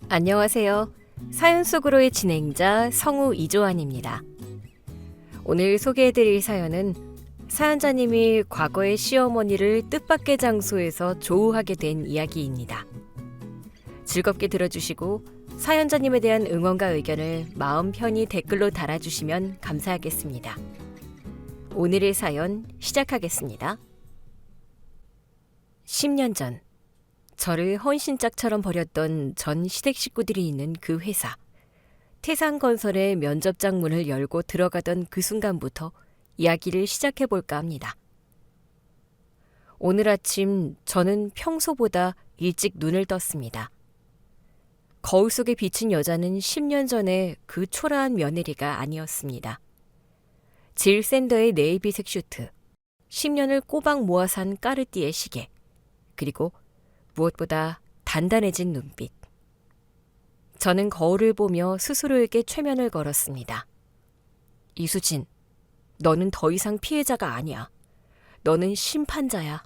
안녕하세요. 사연 속으로의 진행자 성우 이조안입니다. 오늘 소개해드릴 사연은 사연자님이 과거의 시어머니를 뜻밖의 장소에서 조우하게 된 이야기입니다. 즐겁게 들어주시고 사연자님에 대한 응원과 의견을 마음 편히 댓글로 달아주시면 감사하겠습니다. 오늘의 사연 시작하겠습니다. 10년 전 저를 헌신짝처럼 버렸던 전 시댁 식구들이 있는 그 회사. 태산건설의 면접장 문을 열고 들어가던 그 순간부터 이야기를 시작해볼까 합니다. 오늘 아침 저는 평소보다 일찍 눈을 떴습니다. 거울 속에 비친 여자는 10년 전에 그 초라한 며느리가 아니었습니다. 질 샌더의 네이비색 슈트, 10년을 꼬박 모아 산 까르띠에 시계, 그리고 무엇보다 단단해진 눈빛. 저는 거울을 보며 스스로에게 최면을 걸었습니다. 이수진, 너는 더 이상 피해자가 아니야. 너는 심판자야.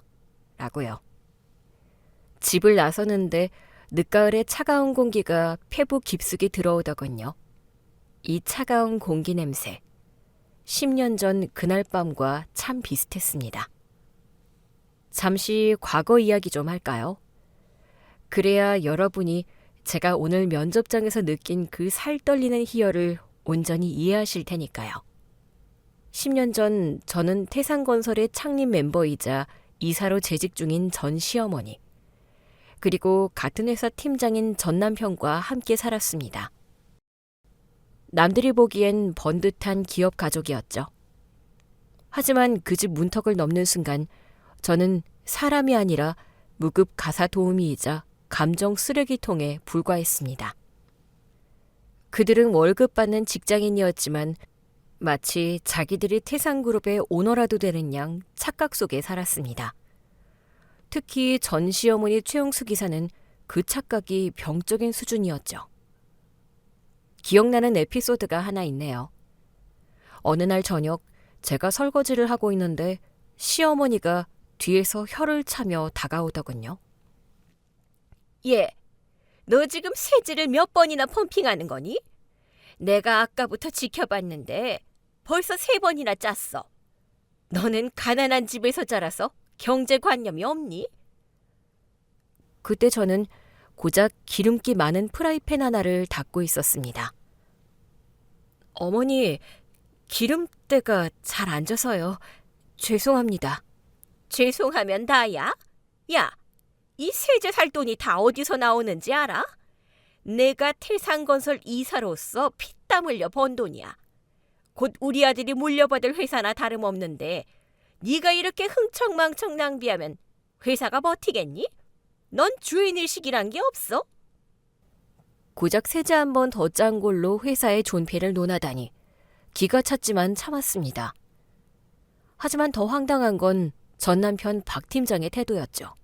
라고요. 집을 나서는데 늦가을의 차가운 공기가 폐부 깊숙이 들어오더군요. 이 차가운 공기 냄새. 10년 전 그날 밤과 참 비슷했습니다. 잠시 과거 이야기 좀 할까요? 그래야 여러분이 제가 오늘 면접장에서 느낀 그 살떨리는 희열을 온전히 이해하실 테니까요. 10년 전 저는 태산건설의 창립 멤버이자 이사로 재직 중인 전 시어머니, 그리고 같은 회사 팀장인 전 남편과 함께 살았습니다. 남들이 보기엔 번듯한 기업 가족이었죠. 하지만 그 집 문턱을 넘는 순간 저는 사람이 아니라 무급 가사 도우미이자 감정 쓰레기통에 불과했습니다. 그들은 월급 받는 직장인이었지만 마치 자기들이 태산그룹의 오너라도 되는 양 착각 속에 살았습니다. 특히 전 시어머니 최영수 기사는 그 착각이 병적인 수준이었죠. 기억나는 에피소드가 하나 있네요. 어느 날 저녁 제가 설거지를 하고 있는데 시어머니가 뒤에서 혀를 차며 다가오더군요. 얘, 너 지금 세제를 몇 번이나 펌핑하는 거니? 내가 아까부터 지켜봤는데 벌써 3번이나 짰어. 너는 가난한 집에서 자라서 경제관념이 없니? 그때 저는 고작 기름기 많은 프라이팬 하나를 닦고 있었습니다. 어머니, 기름때가 잘 안 져서요. 죄송합니다. 죄송하면 다야? 야, 이 세제 살 돈이 다 어디서 나오는지 알아? 내가 태산건설 이사로서 피땀 흘려 번 돈이야. 곧 우리 아들이 물려받을 회사나 다름없는데 네가 이렇게 흥청망청 낭비하면 회사가 버티겠니? 넌 주인의식이란 게 없어? 고작 세제 한 번 더 짠 걸로 회사의 존폐를 논하다니 기가 찼지만 참았습니다. 하지만 더 황당한 건 전 남편 박 팀장의 태도였죠.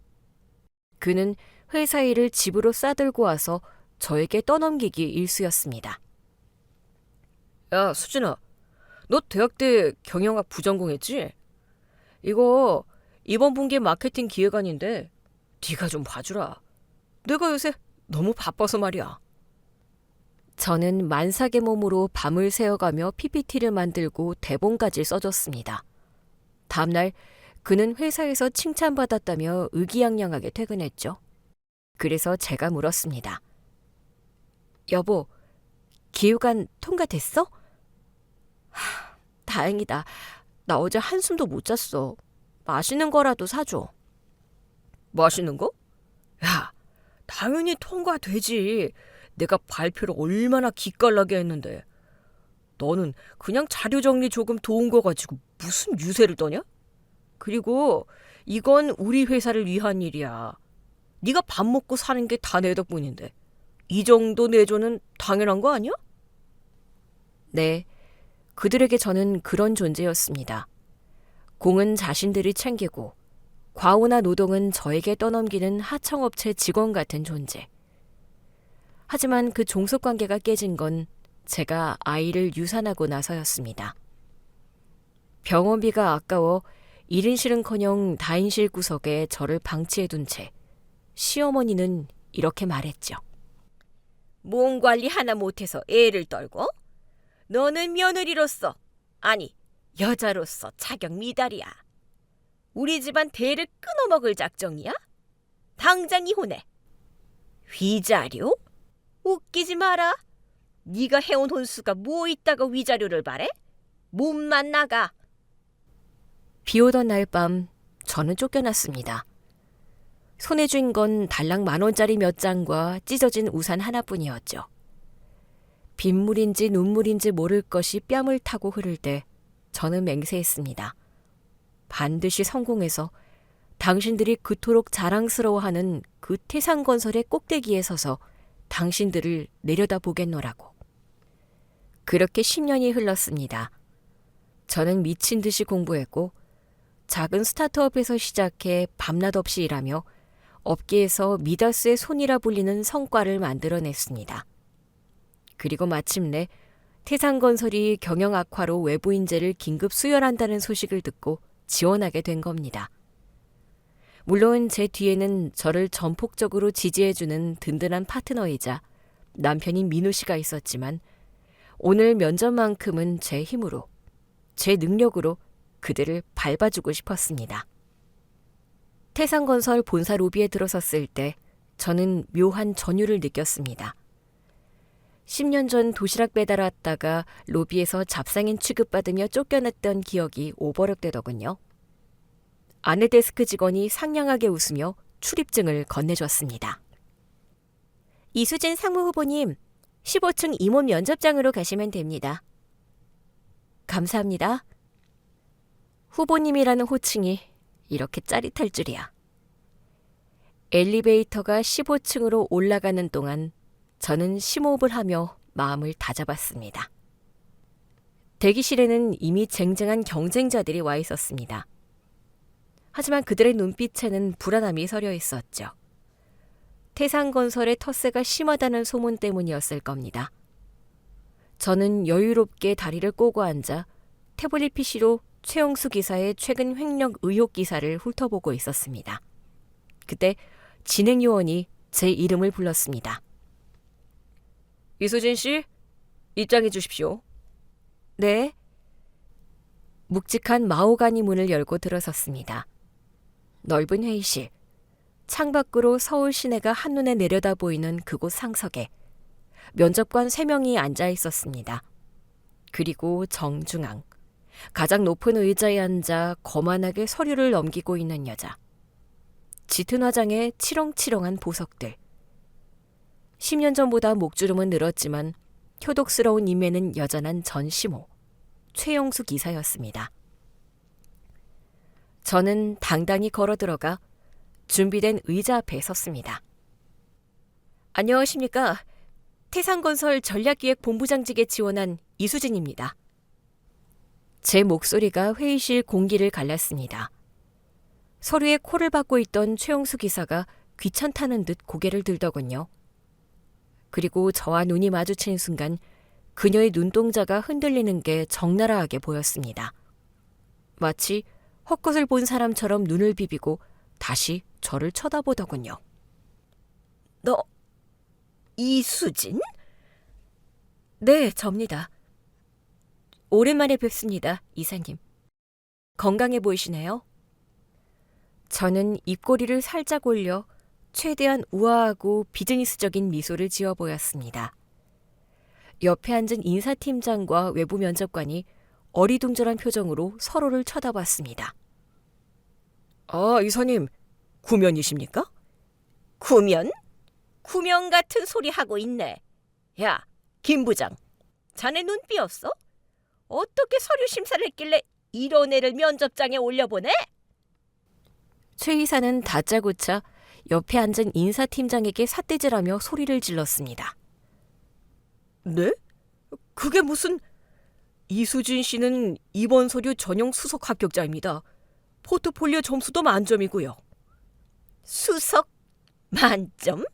그는 회사 일을 집으로 싸들고 와서 저에게 떠넘기기 일쑤였습니다. 야, 수진아, 너 대학 때 경영학 부전공했지? 이거 이번 분기 마케팅 기획안인데 네가 좀 봐주라. 내가 요새 너무 바빠서 말이야. 저는 만삭의 몸으로 밤을 새어가며 PPT를 만들고 대본까지 써줬습니다. 다음날 그는 회사에서 칭찬받았다며 의기양양하게 퇴근했죠. 그래서 제가 물었습니다. 여보, 기획안 통과됐어? 다행이다. 나 어제 한숨도 못 잤어. 맛있는 거라도 사줘. 맛있는 거? 야, 당연히 통과되지. 내가 발표를 얼마나 기깔나게 했는데. 너는 그냥 자료 정리 조금 도운 거 가지고 무슨 유세를 떠냐? 그리고 이건 우리 회사를 위한 일이야. 네가 밥 먹고 사는 게 다 내 덕분인데 이 정도 내조는 당연한 거 아니야? 네, 그들에게 저는 그런 존재였습니다. 공은 자신들이 챙기고 과오나 노동은 저에게 떠넘기는 하청업체 직원 같은 존재. 하지만 그 종속관계가 깨진 건 제가 아이를 유산하고 나서였습니다. 병원비가 아까워 1인실은커녕 다인실 구석에 저를 방치해둔 채 시어머니는 이렇게 말했죠. 몸 관리 하나 못해서 애를 떨고? 너는 며느리로서, 아니 여자로서 자격 미달이야. 우리 집안 대를 끊어먹을 작정이야? 당장 이혼해. 위자료? 웃기지 마라. 네가 해온 혼수가 뭐 있다가 위자료를 바래? 몸만 나가. 비 오던 날 밤 저는 쫓겨났습니다. 손에 쥔 건 달랑 10,000원짜리 몇 장과 찢어진 우산 하나뿐이었죠. 빗물인지 눈물인지 모를 것이 뺨을 타고 흐를 때 저는 맹세했습니다. 반드시 성공해서 당신들이 그토록 자랑스러워하는 그 태산건설의 꼭대기에 서서 당신들을 내려다보겠노라고. 그렇게 10년이 흘렀습니다. 저는 미친 듯이 공부했고 작은 스타트업에서 시작해 밤낮 없이 일하며 업계에서 미다스의 손이라 불리는 성과를 만들어냈습니다. 그리고 마침내 태산건설이 경영 악화로 외부 인재를 긴급 수혈한다는 소식을 듣고 지원하게 된 겁니다. 물론 제 뒤에는 저를 전폭적으로 지지해주는 든든한 파트너이자 남편인 민우 씨가 있었지만 오늘 면접만큼은 제 힘으로, 제 능력으로 그들을 밟아주고 싶었습니다. 태산건설 본사 로비에 들어섰을 때 저는 묘한 전율을 느꼈습니다. 10년 전 도시락 배달 왔다가 로비에서 잡상인 취급받으며 쫓겨났던 기억이 오버랩되더군요. 아내 데스크 직원이 상냥하게 웃으며 출입증을 건네줬습니다. 이수진 상무후보님, 15층 임원 면접장으로 가시면 됩니다. 감사합니다. 후보님이라는 호칭이 이렇게 짜릿할 줄이야. 엘리베이터가 15층으로 올라가는 동안 저는 심호흡을 하며 마음을 다잡았습니다. 대기실에는 이미 쟁쟁한 경쟁자들이 와 있었습니다. 하지만 그들의 눈빛에는 불안함이 서려 있었죠. 태산건설의 텃세가 심하다는 소문 때문이었을 겁니다. 저는 여유롭게 다리를 꼬고 앉아 태블릿 PC로 최영수 기사의 최근 횡령 의혹 기사를 훑어보고 있었습니다. 그때 진행요원이 제 이름을 불렀습니다. 이수진 씨, 입장해 주십시오. 네. 묵직한 마호가니 문을 열고 들어섰습니다. 넓은 회의실, 창밖으로 서울 시내가 한눈에 내려다 보이는 그곳 상석에 면접관 3명이 앉아 있었습니다. 그리고 정중앙, 가장 높은 의자에 앉아 거만하게 서류를 넘기고 있는 여자. 짙은 화장에 치렁치렁한 보석들. 10년 전보다 목주름은 늘었지만 효독스러운 인매는 여전한 전시모, 최영수 기사였습니다. 저는 당당히 걸어들어가 준비된 의자 앞에 섰습니다. 안녕하십니까. 태산건설 전략기획본부장직에 지원한 이수진입니다. 제 목소리가 회의실 공기를 갈랐습니다. 서류에 코를 박고 있던 최영수 기사가 귀찮다는 듯 고개를 들더군요. 그리고 저와 눈이 마주친 순간 그녀의 눈동자가 흔들리는 게 적나라하게 보였습니다. 마치 헛것을 본 사람처럼 눈을 비비고 다시 저를 쳐다보더군요. 너 이수진? 네, 접니다. 오랜만에 뵙습니다, 이사님. 건강해 보이시네요. 저는 입꼬리를 살짝 올려 최대한 우아하고 비즈니스적인 미소를 지어 보였습니다. 옆에 앉은 인사팀장과 외부 면접관이 어리둥절한 표정으로 서로를 쳐다봤습니다. 아, 이사님, 구면이십니까? 구면? 구면 같은 소리 하고 있네. 야, 김 부장, 자네 눈 삐었어? 어떻게 서류 심사를 했길래 이런 애를 면접장에 올려보내? 최 이사는 다짜고짜 옆에 앉은 인사팀장에게 삿대질하며 소리를 질렀습니다. 네? 그게 무슨... 이수진 씨는 이번 서류 전형 수석 합격자입니다. 포트폴리오 점수도 만점이고요. 수석? 만점?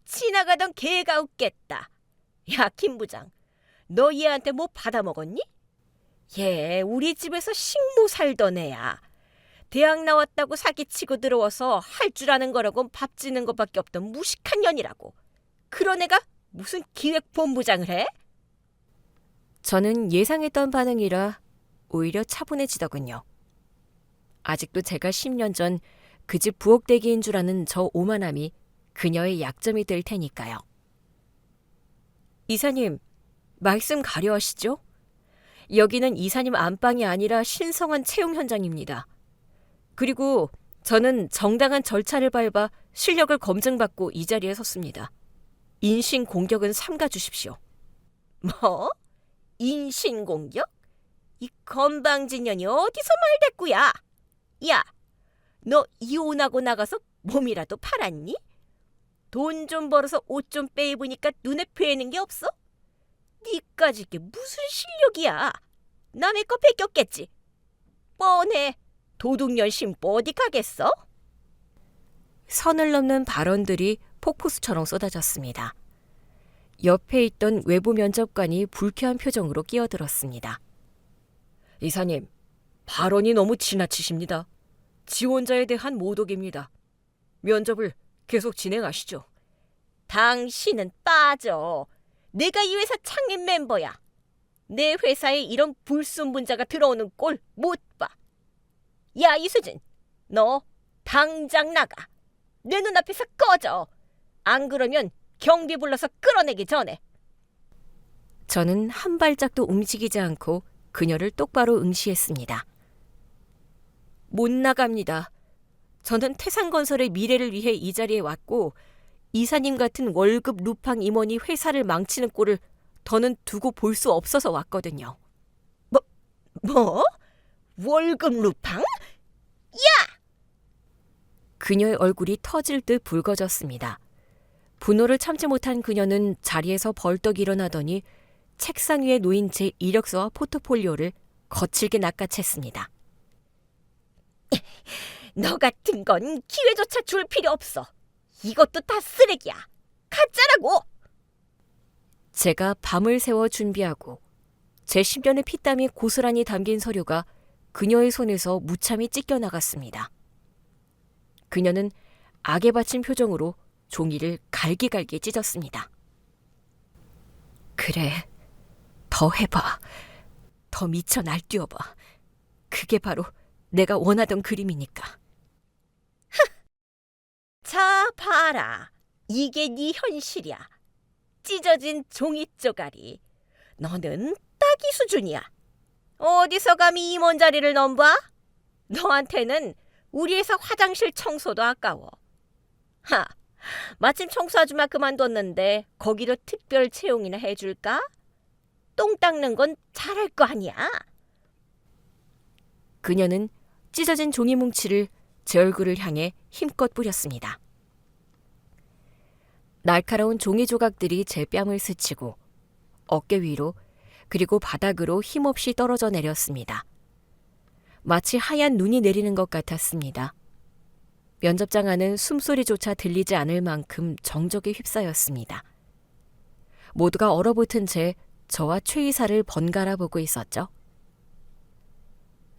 지나가던 개가 웃겠다. 야, 김 부장, 너 얘한테 뭐 받아먹었니? 얘 우리 집에서 식모 살던 애야. 대학 나왔다고 사기치고 들어와서 할 줄 아는 거라곤 밥 짓는 것밖에 없던 무식한 년이라고. 그런 애가 무슨 기획본부장을 해? 저는 예상했던 반응이라 오히려 차분해지더군요. 아직도 제가 10년 전 그 집 부엌대기인 줄 아는 저 오만함이 그녀의 약점이 될 테니까요. 이사님, 말씀 가려하시죠? 여기는 이사님 안방이 아니라 신성한 채용 현장입니다. 그리고 저는 정당한 절차를 밟아 실력을 검증받고 이 자리에 섰습니다. 인신공격은 삼가 주십시오. 뭐? 인신공격? 이 건방진년이 어디서 말대꾸야? 야, 너 이혼하고 나가서 몸이라도 팔았니? 돈 좀 벌어서 옷 좀 빼입으니까 눈에 뵈는 게 없어? 니까지 이게 무슨 실력이야? 남의 거 베꼈겠지. 뻔해. 도둑년 심보 어디 가겠어? 선을 넘는 발언들이 폭포수처럼 쏟아졌습니다. 옆에 있던 외부 면접관이 불쾌한 표정으로 끼어들었습니다. 이사님, 발언이 너무 지나치십니다. 지원자에 대한 모독입니다. 면접을 계속 진행하시죠. 당신은 빠져. 내가 이 회사 창립 멤버야. 내 회사에 이런 불순분자가 들어오는 꼴 못 봐. 야, 이수진, 너 당장 나가. 내 눈앞에서 꺼져. 안 그러면 경비 불러서 끌어내기 전에. 저는 한 발짝도 움직이지 않고 그녀를 똑바로 응시했습니다. 못 나갑니다. 저는 태산건설의 미래를 위해 이 자리에 왔고 이사님 같은 월급 루팡 임원이 회사를 망치는 꼴을 더는 두고 볼 수 없어서 왔거든요. 뭐? 월급 루팡? 야! 그녀의 얼굴이 터질 듯 붉어졌습니다. 분노를 참지 못한 그녀는 자리에서 벌떡 일어나더니 책상 위에 놓인 제 이력서와 포트폴리오를 거칠게 낚아챘습니다. 너 같은 건 기회조차 줄 필요 없어. 이것도 다 쓰레기야. 가짜라고. 제가 밤을 새워 준비하고 제 10년의 피땀이 고스란히 담긴 서류가 그녀의 손에서 무참히 찢겨나갔습니다. 그녀는 악에 받친 표정으로 종이를 갈기갈기 찢었습니다. 그래, 더 해봐. 더 미쳐 날뛰어봐. 그게 바로 내가 원하던 그림이니까. 자, 봐라. 이게 네 현실이야. 찢어진 종이 쪼가리. 너는 딱 이 수준이야. 어디서 감히 임원 자리를 넘봐? 너한테는 우리 회사 화장실 청소도 아까워. 마침 청소 아줌마 그만뒀는데 거기로 특별 채용이나 해줄까? 똥 닦는 건 잘할 거 아니야. 그녀는 찢어진 종이 뭉치를 제 얼굴을 향해 힘껏 뿌렸습니다. 날카로운 종이 조각들이 제 뺨을 스치고 어깨 위로 그리고 바닥으로 힘없이 떨어져 내렸습니다. 마치 하얀 눈이 내리는 것 같았습니다. 면접장 안은 숨소리조차 들리지 않을 만큼 정적에 휩싸였습니다. 모두가 얼어붙은 채 저와 최 이사를 번갈아 보고 있었죠.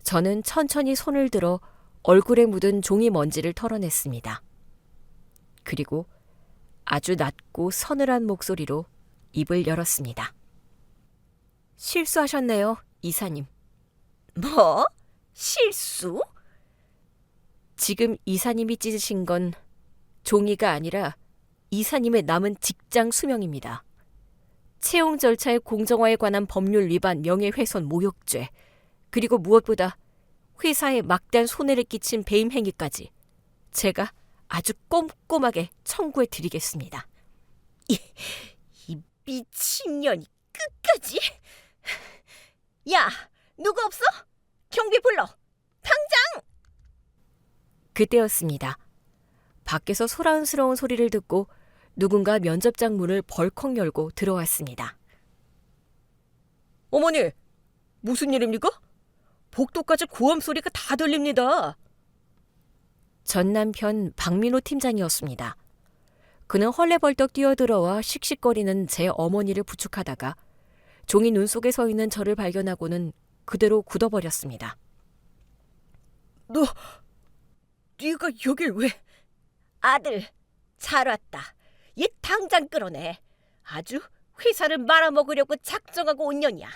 저는 천천히 손을 들어 얼굴에 묻은 종이 먼지를 털어냈습니다. 그리고 아주 낮고 서늘한 목소리로 입을 열었습니다. 실수하셨네요, 이사님. 뭐? 실수? 지금 이사님이 찢으신 건 종이가 아니라 이사님의 남은 직장 수명입니다. 채용 절차의 공정화에 관한 법률 위반 명예훼손 모욕죄, 그리고 무엇보다 회사에 막대한 손해를 끼친 배임 행위까지 제가 아주 꼼꼼하게 청구해 드리겠습니다. 이 미친년이 끝까지? 야, 누구 없어? 경비 불러. 당장! 그때였습니다. 밖에서 소란스러운 소리를 듣고 누군가 면접장 문을 벌컥 열고 들어왔습니다. 어머니, 무슨 일입니까? 복도까지 고함 소리가 다 들립니다. 전 남편 박민호 팀장이었습니다. 그는 헐레벌떡 뛰어들어와 씩씩거리는 제 어머니를 부축하다가 종이 눈 속에 서 있는 저를 발견하고는 그대로 굳어버렸습니다. 네가 여길 왜? 아들, 잘 왔다. 얘 당장 끌어내. 아주 회사를 말아먹으려고 작정하고 온 년이야.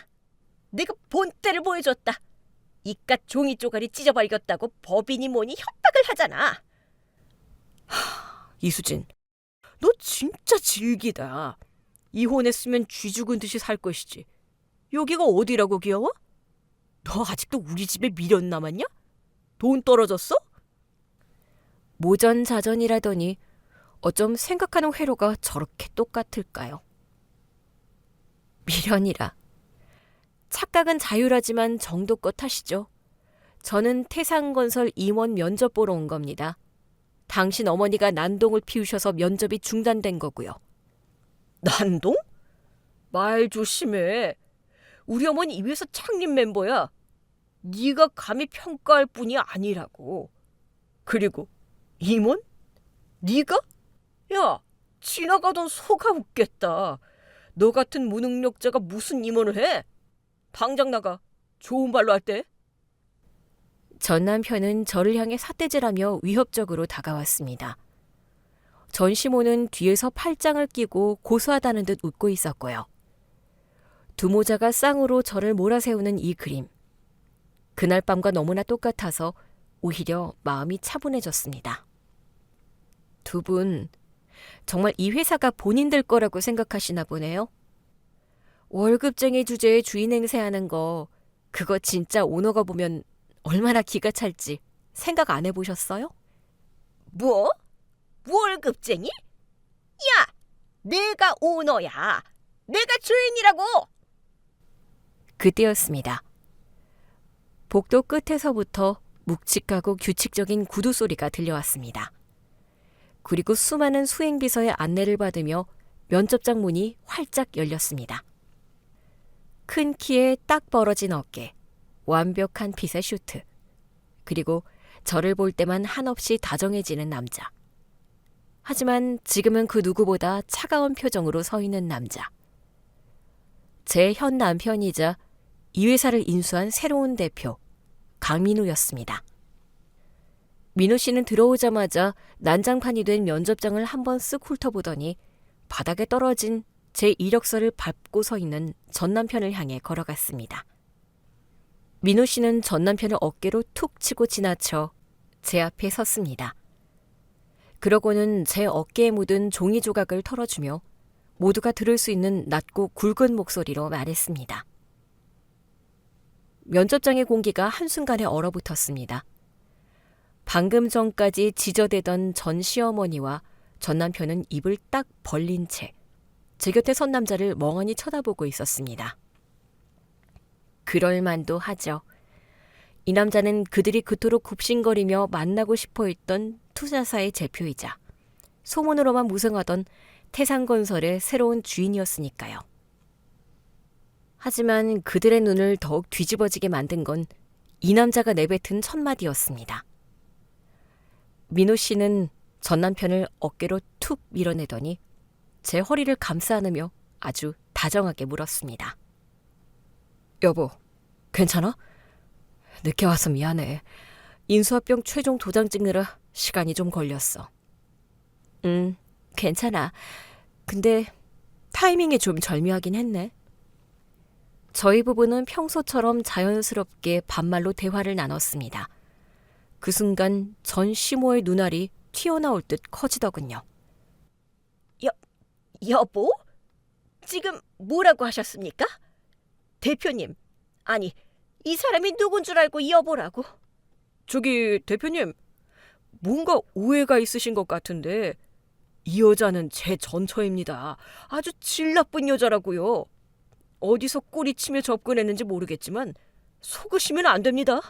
내가 본때를 보여줬다. 이깟 종이 쪼가리 찢어발겼다고 법인이 뭐니 협박을 하잖아. 이수진, 너 진짜 질기다. 이혼했으면 쥐 죽은 듯이 살 것이지. 여기가 어디라고 귀여워? 너 아직도 우리 집에 미련 남았냐? 돈 떨어졌어? 모전자전이라더니 어쩜 생각하는 회로가 저렇게 똑같을까요? 미련이라. 착각은 자유라지만 정도껏 하시죠. 저는 태상건설 임원 면접 보러 온 겁니다. 당신 어머니가 난동을 피우셔서 면접이 중단된 거고요. 난동? 말 조심해. 우리 어머니 이 회사 창립 멤버야. 네가 감히 평가할 뿐이 아니라고. 그리고 임원? 네가? 야, 지나가던 소가 웃겠다. 너 같은 무능력자가 무슨 임원을 해? 당장 나가. 좋은 말로 할 때. 전 남편은 저를 향해 삿대질하며 위협적으로 다가왔습니다. 전 시모는 뒤에서 팔짱을 끼고 고소하다는 듯 웃고 있었고요. 두 모자가 쌍으로 저를 몰아세우는 이 그림. 그날 밤과 너무나 똑같아서 오히려 마음이 차분해졌습니다. 두 분 정말 이 회사가 본인들 거라고 생각하시나 보네요. 월급쟁이 주제에 주인 행세하는 거, 그거 진짜 오너가 보면 얼마나 기가 찰지 생각 안 해보셨어요? 뭐? 월급쟁이? 야! 내가 오너야. 내가 주인이라고! 그때였습니다. 복도 끝에서부터 묵직하고 규칙적인 구두 소리가 들려왔습니다. 그리고 수많은 수행비서의 안내를 받으며 면접장 문이 활짝 열렸습니다. 큰 키에 딱 벌어진 어깨, 완벽한 핏의 슈트, 그리고 저를 볼 때만 한없이 다정해지는 남자. 하지만 지금은 그 누구보다 차가운 표정으로 서 있는 남자. 제 현 남편이자 이 회사를 인수한 새로운 대표, 강민우였습니다. 민우 씨는 들어오자마자 난장판이 된 면접장을 한번 쓱 훑어보더니 바닥에 떨어진 제 이력서를 밟고 서 있는 전 남편을 향해 걸어갔습니다. 민우 씨는 전 남편을 어깨로 툭 치고 지나쳐 제 앞에 섰습니다. 그러고는 제 어깨에 묻은 종이 조각을 털어주며 모두가 들을 수 있는 낮고 굵은 목소리로 말했습니다. 면접장의 공기가 한순간에 얼어붙었습니다. 방금 전까지 지저대던 전 시어머니와 전 남편은 입을 딱 벌린 채 제 곁에 선 남자를 멍하니 쳐다보고 있었습니다. 그럴 만도 하죠. 이 남자는 그들이 그토록 굽신거리며 만나고 싶어 했던 투자사의 대표이자 소문으로만 무성하던 태상건설의 새로운 주인이었으니까요. 하지만 그들의 눈을 더욱 뒤집어지게 만든 건 이 남자가 내뱉은 첫마디였습니다. 민호 씨는 전 남편을 어깨로 툭 밀어내더니 제 허리를 감싸 안으며 아주 다정하게 물었습니다. 여보, 괜찮아? 늦게 와서 미안해. 인수합병 최종 도장 찍느라 시간이 좀 걸렸어. 괜찮아. 근데 타이밍이 좀 절묘하긴 했네. 저희 부부는 평소처럼 자연스럽게 반말로 대화를 나눴습니다. 그 순간 전 시모의 눈알이 튀어나올 듯 커지더군요. 여보? 지금 뭐라고 하셨습니까? 대표님, 아니, 이 사람이 누군 줄 알고 여보라고? 저기 대표님, 뭔가 오해가 있으신 것 같은데 이 여자는 제 전처입니다. 아주 질 나쁜 여자라고요. 어디서 꼬리치며 접근했는지 모르겠지만 속으시면 안 됩니다.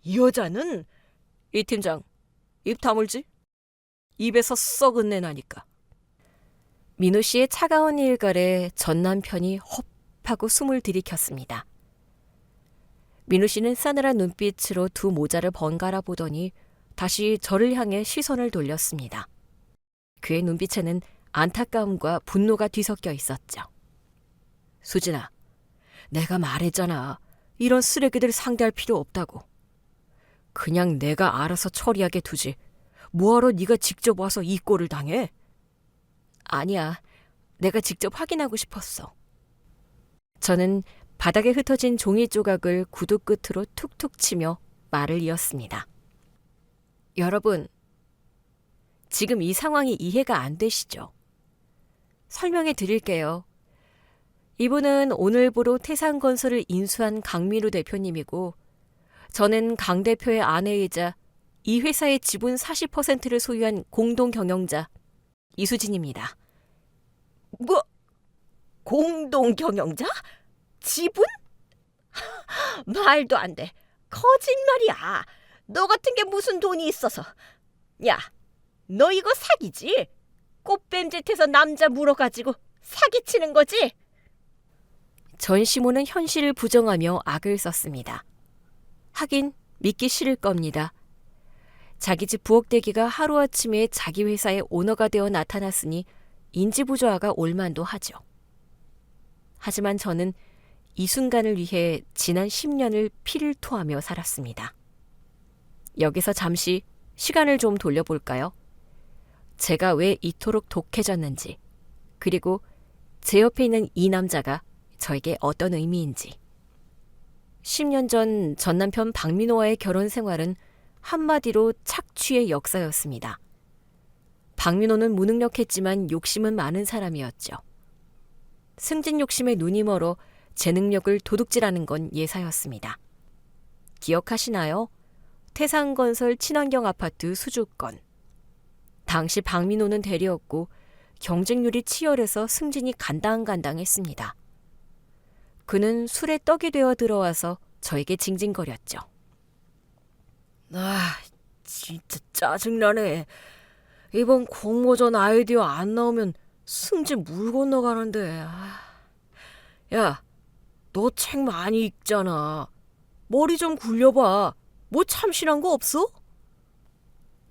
이 여자는... 이 팀장, 입 다물지? 입에서 썩은 내 나니까. 민우 씨의 차가운 일갈에 전 남편이 헙 하고 숨을 들이켰습니다. 민우 씨는 싸늘한 눈빛으로 두 모자를 번갈아 보더니 다시 저를 향해 시선을 돌렸습니다. 그의 눈빛에는 안타까움과 분노가 뒤섞여 있었죠. 수진아, 내가 말했잖아. 이런 쓰레기들 상대할 필요 없다고. 그냥 내가 알아서 처리하게 두지. 뭐하러 네가 직접 와서 이 꼴을 당해? 아니야. 내가 직접 확인하고 싶었어. 저는 바닥에 흩어진 종이 조각을 구두 끝으로 툭툭 치며 말을 이었습니다. 여러분, 지금 이 상황이 이해가 안 되시죠? 설명해 드릴게요. 이분은 오늘부로 태산건설을 인수한 강민우 대표님이고 저는 강 대표의 아내이자 이 회사의 지분 40%를 소유한 공동 경영자 이수진입니다. 뭐? 공동 경영자? 지분? 말도 안 돼. 거짓말이야. 너 같은 게 무슨 돈이 있어서. 야, 너 이거 사기지? 꽃뱀짓해서 남자 물어가지고 사기치는 거지? 전시모는 현실을 부정하며 악을 썼습니다. 하긴 믿기 싫을 겁니다. 자기 집 부엌대기가 하루아침에 자기 회사의 오너가 되어 나타났으니 인지부조화가 올만도 하죠. 하지만 저는 이 순간을 위해 지난 10년을 피를 토하며 살았습니다. 여기서 잠시 시간을 좀 돌려볼까요? 제가 왜 이토록 독해졌는지, 그리고 제 옆에 있는 이 남자가 저에게 어떤 의미인지. 10년 전 전남편 박민호와의 결혼 생활은 한마디로 착취의 역사였습니다. 박민호는 무능력했지만 욕심은 많은 사람이었죠. 승진 욕심에 눈이 멀어 제 능력을 도둑질하는 건 예사였습니다. 기억하시나요? 태산건설 친환경 아파트 수주권. 당시 박민호는 대리였고 경쟁률이 치열해서 승진이 간당간당했습니다. 그는 술에 떡이 되어 들어와서 저에게 징징거렸죠. 진짜 짜증나네. 이번 공모전 아이디어 안 나오면 승진 물 건너가는데. 야, 너 책 많이 읽잖아. 머리 좀 굴려봐. 뭐 참신한 거 없어?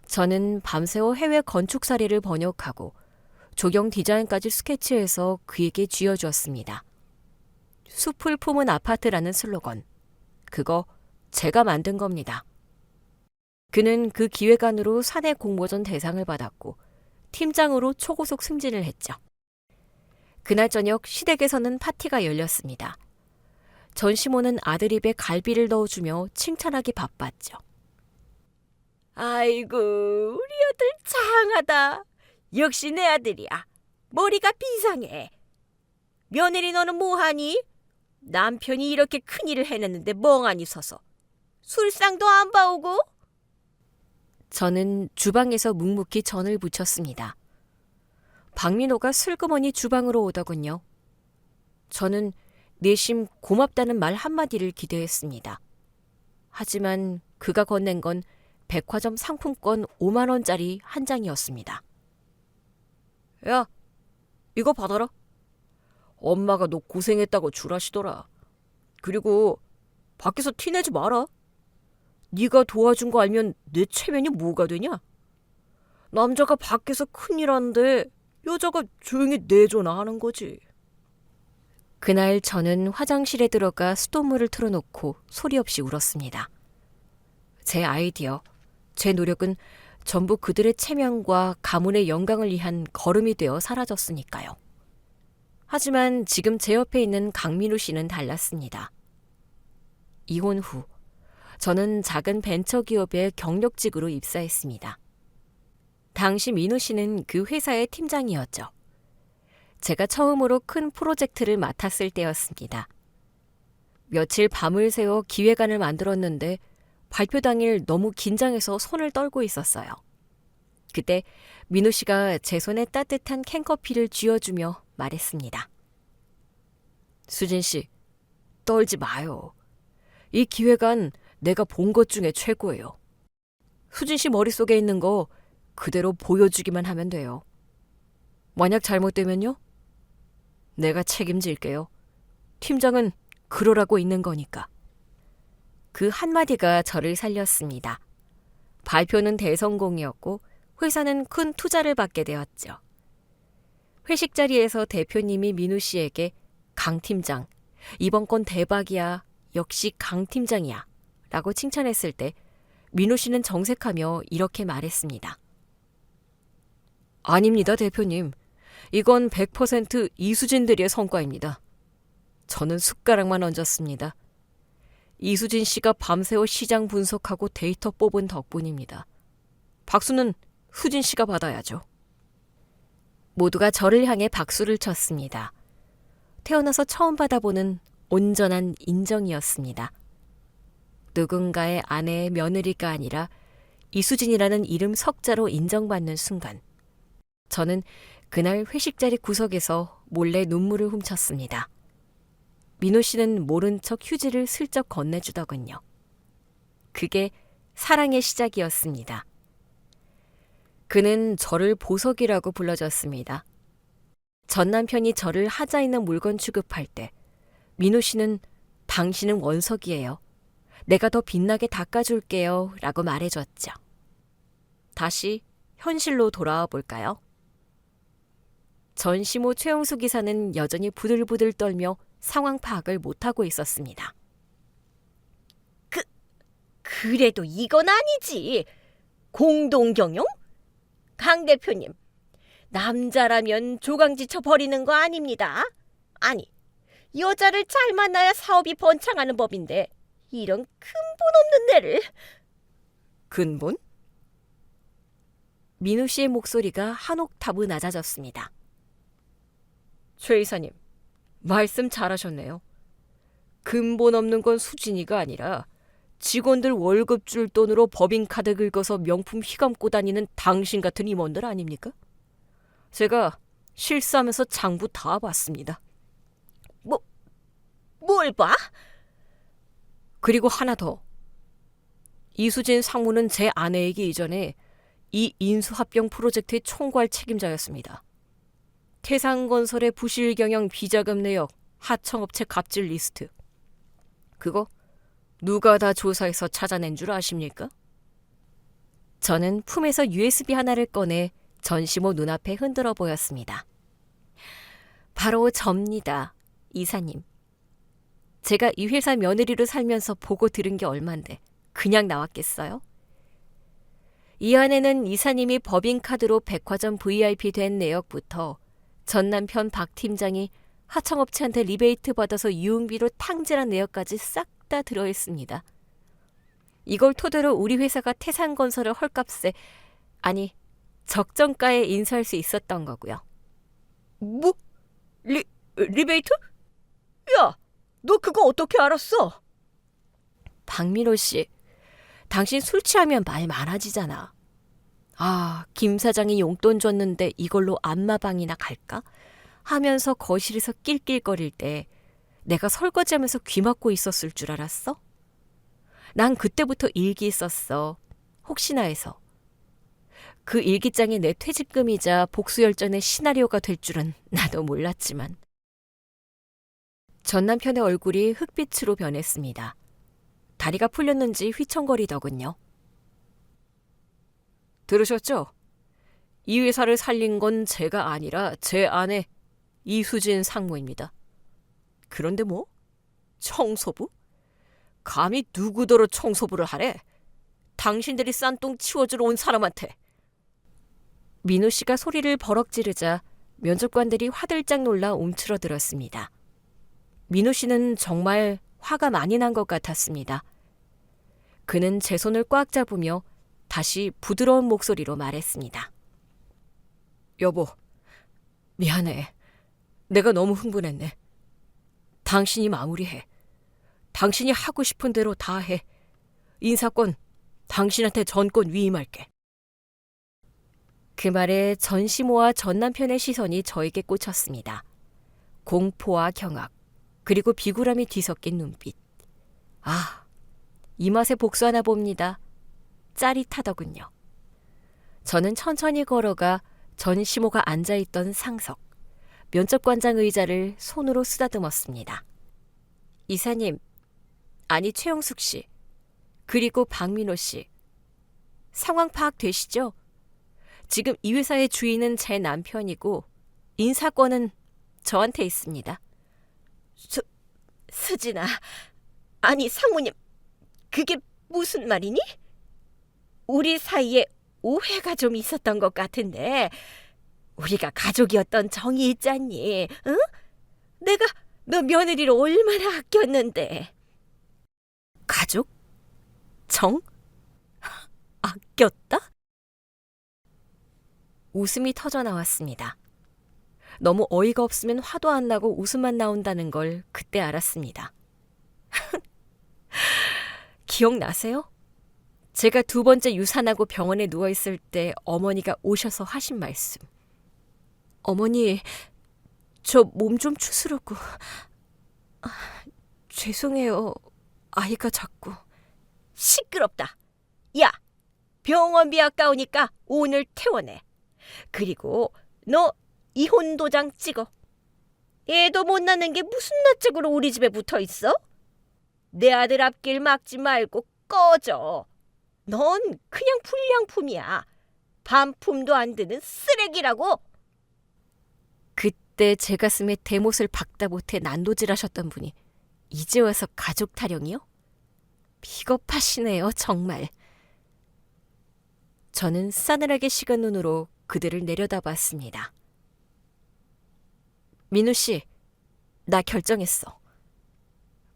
저는 밤새워 해외 건축 사례를 번역하고 조경 디자인까지 스케치해서 그에게 쥐어주었습니다. 숲을 품은 아파트라는 슬로건. 그거 제가 만든 겁니다. 그는 그 기획안으로 사내 공모전 대상을 받았고 팀장으로 초고속 승진을 했죠. 그날 저녁 시댁에서는 파티가 열렸습니다. 전시모는 아들 입에 갈비를 넣어주며 칭찬하기 바빴죠. 아이고, 우리 아들 장하다. 역시 내 아들이야. 머리가 비상해. 며느리 너는 뭐하니? 남편이 이렇게 큰일을 해냈는데 멍하니 서서. 술상도 안 봐오고? 저는 주방에서 묵묵히 전을 부쳤습니다. 박민호가 슬그머니 주방으로 오더군요. 저는 내심 고맙다는 말 한마디를 기대했습니다. 하지만 그가 건넨 건 백화점 상품권 5만 원짜리 한 장이었습니다. 야, 이거 받아라. 엄마가 너 고생했다고 주라시더라. 그리고 밖에서 티내지 마라. 네가 도와준 거 알면 내 체면이 뭐가 되냐? 남자가 밖에서 큰일 하는데 여자가 조용히 내줘나 하는 거지. 그날 저는 화장실에 들어가 수돗물을 틀어놓고 소리 없이 울었습니다. 제 아이디어, 제 노력은 전부 그들의 체면과 가문의 영광을 위한 걸음이 되어 사라졌으니까요. 하지만 지금 제 옆에 있는 강민우 씨는 달랐습니다. 이혼 후 저는 작은 벤처기업의 경력직으로 입사했습니다. 당시 민우 씨는 그 회사의 팀장이었죠. 제가 처음으로 큰 프로젝트를 맡았을 때였습니다. 며칠 밤을 새워 기획안을 만들었는데 발표 당일 너무 긴장해서 손을 떨고 있었어요. 그때 민우 씨가 제 손에 따뜻한 캔커피를 쥐어주며 말했습니다. 수진 씨, 떨지 마요. 이 기획안 내가 본 것 중에 최고예요. 수진 씨 머릿속에 있는 거 그대로 보여주기만 하면 돼요. 만약 잘못되면요? 내가 책임질게요. 팀장은 그러라고 있는 거니까. 그 한마디가 저를 살렸습니다. 발표는 대성공이었고 회사는 큰 투자를 받게 되었죠. 회식 자리에서 대표님이 민우 씨에게 강 팀장, 이번 건 대박이야. 역시 강 팀장이야. 라고 칭찬했을 때 민우 씨는 정색하며 이렇게 말했습니다. 아닙니다, 대표님. 이건 100% 이수진 대리의 성과입니다. 저는 숟가락만 얹었습니다. 이수진 씨가 밤새워 시장 분석하고 데이터 뽑은 덕분입니다. 박수는 수진 씨가 받아야죠. 모두가 저를 향해 박수를 쳤습니다. 태어나서 처음 받아보는 온전한 인정이었습니다. 누군가의 아내의 며느리가 아니라 이수진이라는 이름 석자로 인정받는 순간, 저는 그날 회식 자리 구석에서 몰래 눈물을 훔쳤습니다. 민호 씨는 모른 척 휴지를 슬쩍 건네주더군요. 그게 사랑의 시작이었습니다. 그는 저를 보석이라고 불러줬습니다. 전 남편이 저를 하자 있는 물건 취급할 때 민호 씨는 당신은 원석이에요. 내가 더 빛나게 닦아줄게요 라고 말해줬죠. 다시 현실로 돌아와 볼까요? 전시모 최영수 기사는 여전히 부들부들 떨며 상황 파악을 못하고 있었습니다. 그래도 이건 아니지. 공동경영? 강 대표님, 남자라면 조강지쳐 버리는 거 아닙니다. 아니, 여자를 잘 만나야 사업이 번창하는 법인데 이런 근본 없는 애를. 근본? 민우 씨의 목소리가 한 옥타브 낮아졌습니다. 최 이사님, 말씀 잘하셨네요. 근본 없는 건 수진이가 아니라 직원들 월급 줄 돈으로 법인카드 긁어서 명품 휘감고 다니는 당신 같은 임원들 아닙니까? 제가 실수하면서 장부 다 봤습니다. 뭘 봐? 그리고 하나 더. 이수진 상무는 제 아내이기 이전에 이 인수합병 프로젝트의 총괄 책임자였습니다. 태상건설의 부실 경영 비자금 내역, 하청업체 갑질 리스트. 그거 누가 다 조사해서 찾아낸 줄 아십니까? 저는 품에서 USB 하나를 꺼내 전시모 눈앞에 흔들어 보였습니다. 바로 접니다, 이사님. 제가 이 회사 며느리로 살면서 보고 들은 게 얼만데 그냥 나왔겠어요? 이 안에는 이사님이 법인카드로 백화점 VIP 된 내역부터 전 남편 박 팀장이 하청업체한테 리베이트 받아서 유흥비로 탕진한 내역까지 싹 다 들어있습니다. 이걸 토대로 우리 회사가 태산건설을 헐값에, 아니 적정가에 인수할 수 있었던 거고요. 뭐? 리베이트? 야, 너 그거 어떻게 알았어? 박민호 씨, 당신 술 취하면 말 많아지잖아. 아, 김 사장이 용돈 줬는데 이걸로 안마방이나 갈까? 하면서 거실에서 낄낄거릴 때 내가 설거지하면서 귀 막고 있었을 줄 알았어? 난 그때부터 일기 썼어. 혹시나 해서. 그 일기장이 내 퇴직금이자 복수열전의 시나리오가 될 줄은 나도 몰랐지만. 전 남편의 얼굴이 흑빛으로 변했습니다. 다리가 풀렸는지 휘청거리더군요. 들으셨죠? 이 회사를 살린 건 제가 아니라 제 아내 이수진 상무입니다. 그런데 뭐? 청소부? 감히 누구더러 청소부를 하래? 당신들이 싼 똥 치워주러 온 사람한테. 민우 씨가 소리를 버럭 지르자 면접관들이 화들짝 놀라 움츠러들었습니다. 민우 씨는 정말 화가 많이 난 것 같았습니다. 그는 제 손을 꽉 잡으며 다시 부드러운 목소리로 말했습니다. 여보, 미안해. 내가 너무 흥분했네. 당신이 마무리해. 당신이 하고 싶은 대로 다 해. 인사권 당신한테 전권 위임할게. 그 말에 전시모와 전 남편의 시선이 저에게 꽂혔습니다. 공포와 경악, 그리고 비굴함이 뒤섞인 눈빛. 아, 이 맛에 복수하나 봅니다. 짜릿하더군요. 저는 천천히 걸어가 전시모가 앉아있던 상석, 면접관장 의자를 손으로 쓰다듬었습니다. 이사님, 아니 최영숙 씨, 그리고 박민호 씨, 상황 파악되시죠? 지금 이 회사의 주인은 제 남편이고 인사권은 저한테 있습니다. 수진아, 아니 상무님, 그게 무슨 말이니? 우리 사이에 오해가 좀 있었던 것 같은데 우리가 가족이었던 정이 있잖니, 응? 내가 너 며느리를 얼마나 아꼈는데. 가족? 정? 아꼈다? 웃음이 터져 나왔습니다. 너무 어이가 없으면 화도 안 나고 웃음만 나온다는 걸 그때 알았습니다. 기억나세요? 제가 두 번째 유산하고 병원에 누워있을 때 어머니가 오셔서 하신 말씀. 어머니, 저 몸 좀 추스르고. 죄송해요. 아이가 자꾸. 시끄럽다. 야, 병원비 아까우니까 오늘 퇴원해. 그리고 너 이혼 도장 찍어. 애도 못 낳는 게 무슨 낯짝으로 우리 집에 붙어 있어? 내 아들 앞길 막지 말고 꺼져. 넌 그냥 불량품이야. 반품도 안 되는 쓰레기라고. 그때 제 가슴에 대못을 박다 못해 난도질하셨던 분이 이제 와서 가족 타령이요? 비겁하시네요, 정말. 저는 싸늘하게 식은 눈으로 그들을 내려다봤습니다. 민우 씨, 나 결정했어.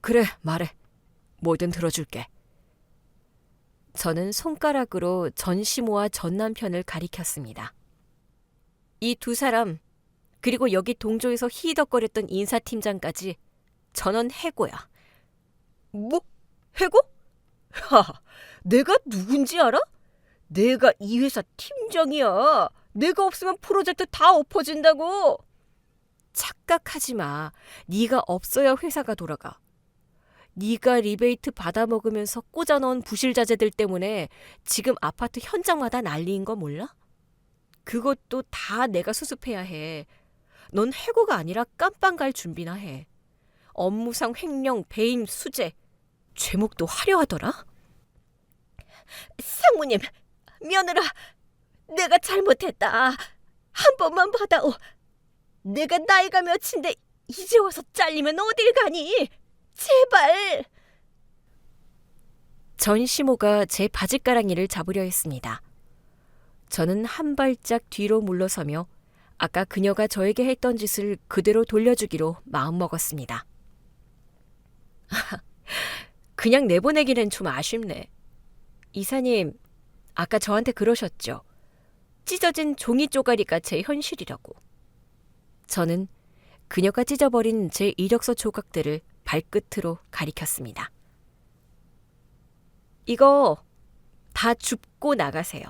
그래, 말해. 뭐든 들어줄게. 저는 손가락으로 전시모와 전 남편을 가리켰습니다. 이 두 사람, 그리고 여기 동조에서 히덕거렸던 인사팀장까지 전원 해고야. 뭐? 해고? 하, 내가 누군지 알아? 내가 이 회사 팀장이야. 내가 없으면 프로젝트 다 엎어진다고. 착각하지 마. 네가 없어야 회사가 돌아가. 네가 리베이트 받아먹으면서 꽂아넣은 부실자재들 때문에 지금 아파트 현장마다 난리인 거 몰라? 그것도 다 내가 수습해야 해. 넌 해고가 아니라 깜빵 갈 준비나 해. 업무상 횡령, 배임, 수재. 죄목도 화려하더라. 상무님, 며느라, 내가 잘못했다. 한 번만 받아오. 내가 나이가 몇인데 이제 와서 잘리면 어딜 가니? 제발. 전시모가 제 바짓가랑이를 잡으려 했습니다. 저는 한 발짝 뒤로 물러서며 아까 그녀가 저에게 했던 짓을 그대로 돌려주기로 마음먹었습니다. 그냥 내보내기는 좀 아쉽네. 이사님, 아까 저한테 그러셨죠. 찢어진 종이 쪼가리가 제 현실이라고. 저는 그녀가 찢어버린 제 이력서 조각들을 발끝으로 가리켰습니다. 이거 다 줍고 나가세요.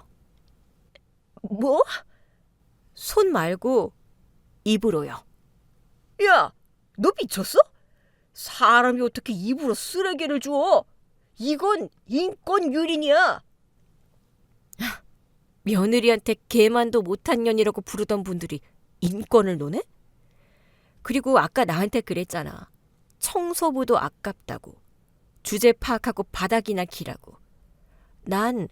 뭐? 손 말고 입으로요. 야, 너 미쳤어? 사람이 어떻게 입으로 쓰레기를 주워? 이건 인권 유린이야. 며느리한테 개만도 못한 년이라고 부르던 분들이 인권을 노네? 그리고 아까 나한테 그랬잖아. 청소부도 아깝다고. 주제 파악하고 바닥이나 기라고. 난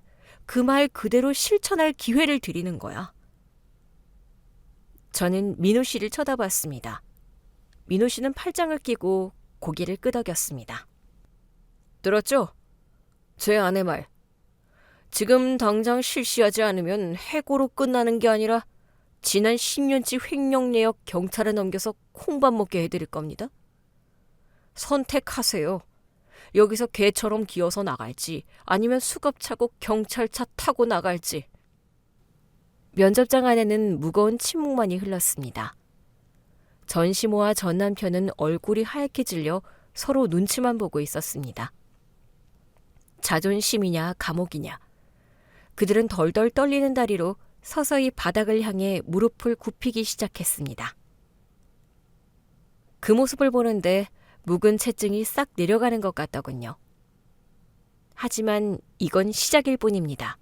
그 말 그대로 실천할 기회를 드리는 거야. 저는 민우 씨를 쳐다봤습니다. 민우 씨는 팔짱을 끼고 고개를 끄덕였습니다. 들었죠? 제 아내 말. 지금 당장 실시하지 않으면 해고로 끝나는 게 아니라 지난 10년치 횡령 내역 경찰에 넘겨서 콩밥 먹게 해드릴 겁니다. 선택하세요. 여기서 개처럼 기어서 나갈지 아니면 수갑차고 경찰차 타고 나갈지. 면접장 안에는 무거운 침묵만이 흘렀습니다. 전시모와 전 남편은 얼굴이 하얗게 질려 서로 눈치만 보고 있었습니다. 자존심이냐 감옥이냐. 그들은 덜덜 떨리는 다리로 서서히 바닥을 향해 무릎을 굽히기 시작했습니다. 그 모습을 보는데 묵은 체증이 싹 내려가는 것 같더군요. 하지만 이건 시작일 뿐입니다.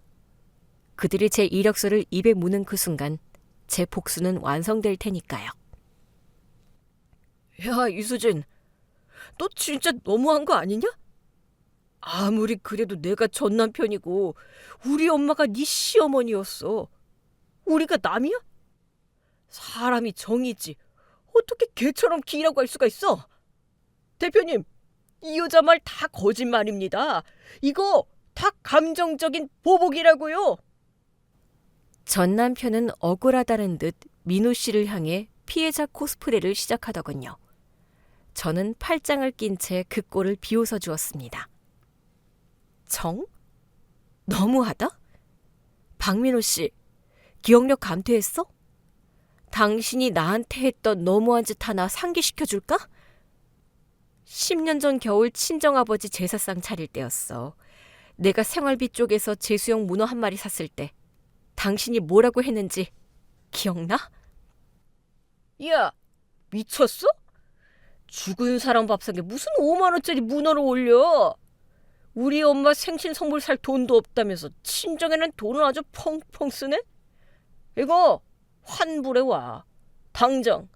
그들이 제 이력서를 입에 무는 그 순간 제 복수는 완성될 테니까요. 야, 이수진, 너 진짜 너무한 거 아니냐? 아무리 그래도 내가 전 남편이고 우리 엄마가 네 시어머니였어. 우리가 남이야? 사람이 정이지. 어떻게 개처럼 기라고 할 수가 있어? 대표님, 이 여자 말 다 거짓말입니다. 이거 다 감정적인 보복이라고요. 전 남편은 억울하다는 듯 민우 씨를 향해 피해자 코스프레를 시작하더군요. 저는 팔짱을 낀 채 그 꼴을 비웃어 주었습니다. 정? 너무하다? 박민호 씨, 기억력 감퇴했어? 당신이 나한테 했던 너무한 짓 하나 상기시켜줄까? 10년 전 겨울 친정아버지 제사상 차릴 때였어. 내가 생활비 쪽에서 제수용 문어 한 마리 샀을 때 당신이 뭐라고 했는지 기억나? 야, 미쳤어? 죽은 사람 밥상에 무슨 5만 원짜리 문어를 올려? 우리 엄마 생신 선물 살 돈도 없다면서 친정에는 돈을 아주 펑펑 쓰네? 이거 환불해 와. 당장.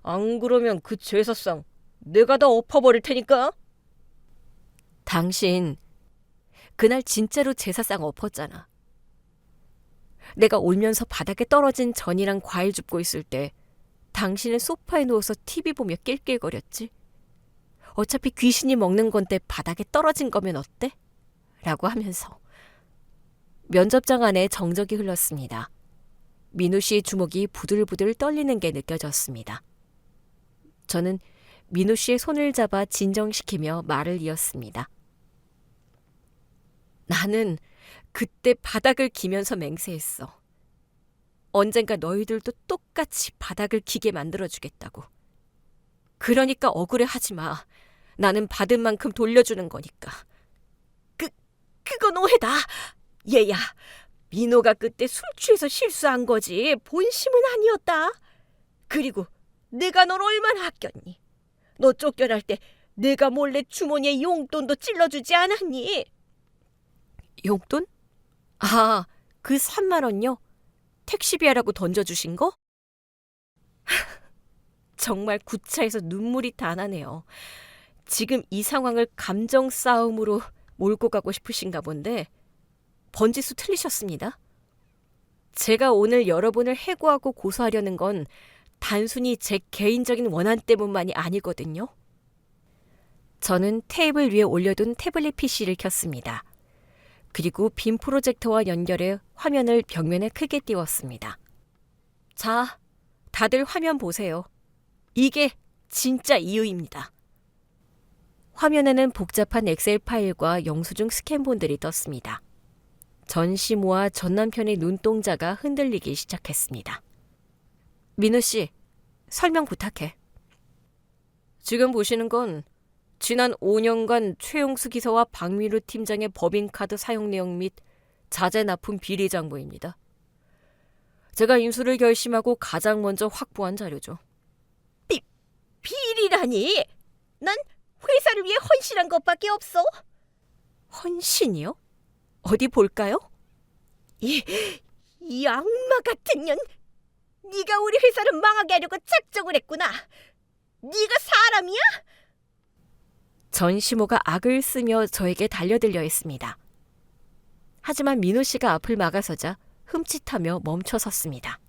안 그러면 그 제사상 내가 다 엎어버릴 테니까. 당신 그날 진짜로 제사상 엎었잖아. 내가 울면서 바닥에 떨어진 전이랑 과일 줍고 있을 때 당신은 소파에 누워서 TV 보며 낄낄거렸지. 어차피 귀신이 먹는 건데 바닥에 떨어진 거면 어때? 라고 하면서. 면접장 안에 정적이 흘렀습니다. 민우 씨의 주먹이 부들부들 떨리는 게 느껴졌습니다. 저는 민우 씨의 손을 잡아 진정시키며 말을 이었습니다. 나는 그때 바닥을 기면서 맹세했어. 언젠가 너희들도 똑같이 바닥을 기게 만들어주겠다고. 그러니까 억울해하지 마. 나는 받은 만큼 돌려주는 거니까. 그건 오해다. 얘야, 민호가 그때 술 취해서 실수한 거지 본심은 아니었다. 그리고 내가 널 얼마나 아꼈니? 너 쫓겨날 때 내가 몰래 주머니에 용돈도 찔러주지 않았니? 용돈? 아, 그 3만 원요? 택시비하라고 던져주신 거? 정말 구차해서 눈물이 다 나네요. 지금 이 상황을 감정 싸움으로 몰고 가고 싶으신가 본데 번지수 틀리셨습니다. 제가 오늘 여러분을 해고하고 고소하려는 건 단순히 제 개인적인 원한 때문만이 아니거든요. 저는 테이블 위에 올려둔 태블릿 PC를 켰습니다. 그리고 빔 프로젝터와 연결해 화면을 벽면에 크게 띄웠습니다. 자, 다들 화면 보세요. 이게 진짜 이유입니다. 화면에는 복잡한 엑셀 파일과 영수증 스캔본들이 떴습니다. 전시모와 전 남편의 눈동자가 흔들리기 시작했습니다. 민우 씨, 설명 부탁해. 지금 보시는 건 지난 5년간 최용수 기사와 박민우 팀장의 법인카드 사용 내용 및 자재 납품 비리 장부입니다. 제가 인수를 결심하고 가장 먼저 확보한 자료죠. 비리라니? 난 회사를 위해 헌신한 것밖에 없어. 헌신이요? 어디 볼까요? 이 악마 같은 년! 네가 우리 회사를 망하게 하려고 작정을 했구나. 네가 사람이야? 전시모가 악을 쓰며 저에게 달려들려 했습니다. 하지만 민우 씨가 앞을 막아서자 흠칫하며 멈춰 섰습니다.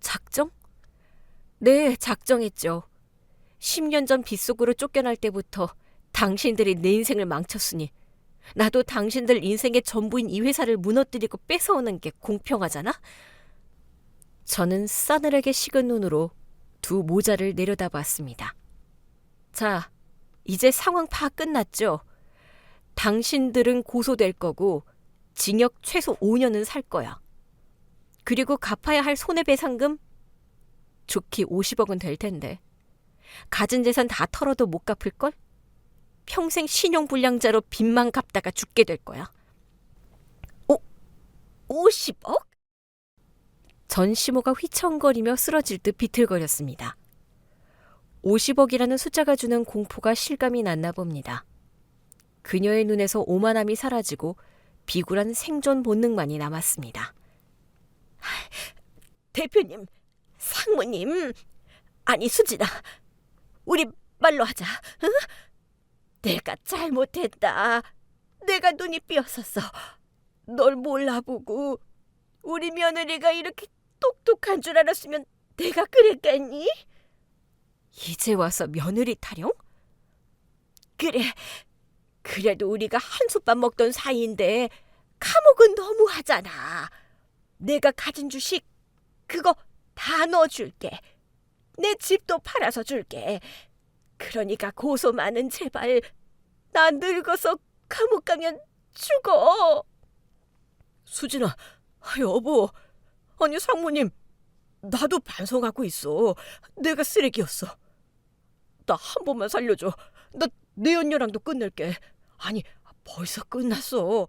작정? 네, 작정했죠. 10년 전 빗속으로 쫓겨날 때부터 당신들이 내 인생을 망쳤으니 나도 당신들 인생의 전부인 이 회사를 무너뜨리고 뺏어오는 게 공평하잖아? 저는 싸늘하게 식은 눈으로 두 모자를 내려다봤습니다. 자, 이제 상황 파악 끝났죠? 당신들은 고소될 거고 징역 최소 5년은 살 거야. 그리고 갚아야 할 손해배상금? 좋기 50억은 될 텐데. 가진 재산 다 털어도 못 갚을걸? 평생 신용불량자로 빚만 갚다가 죽게 될 거야. 50억? 전시모가 휘청거리며 쓰러질 듯 비틀거렸습니다. 50억이라는 숫자가 주는 공포가 실감이 났나 봅니다. 그녀의 눈에서 오만함이 사라지고 비굴한 생존 본능만이 남았습니다. 대표님, 상무님, 아니 수진아, 우리 말로 하자. 응? 내가 잘못했다. 내가 눈이 삐었었어. 널 몰라보고 우리 며느리가 이렇게 똑똑한 줄 알았으면 내가 그랬겠니? 이제 와서 며느리 타령? 그래, 그래도 우리가 한솥밥 먹던 사이인데 감옥은 너무하잖아. 내가 가진 주식 그거 다 넣어줄게. 내 집도 팔아서 줄게. 그러니까 고소마는 제발 나 늙어서 감옥 가면 죽어. 수진아, 여보. 아니 상무님, 나도 반성하고 있어. 내가 쓰레기였어. 나 한 번만 살려줘. 나 내연녀랑도 끝낼게. 아니, 벌써 끝났어.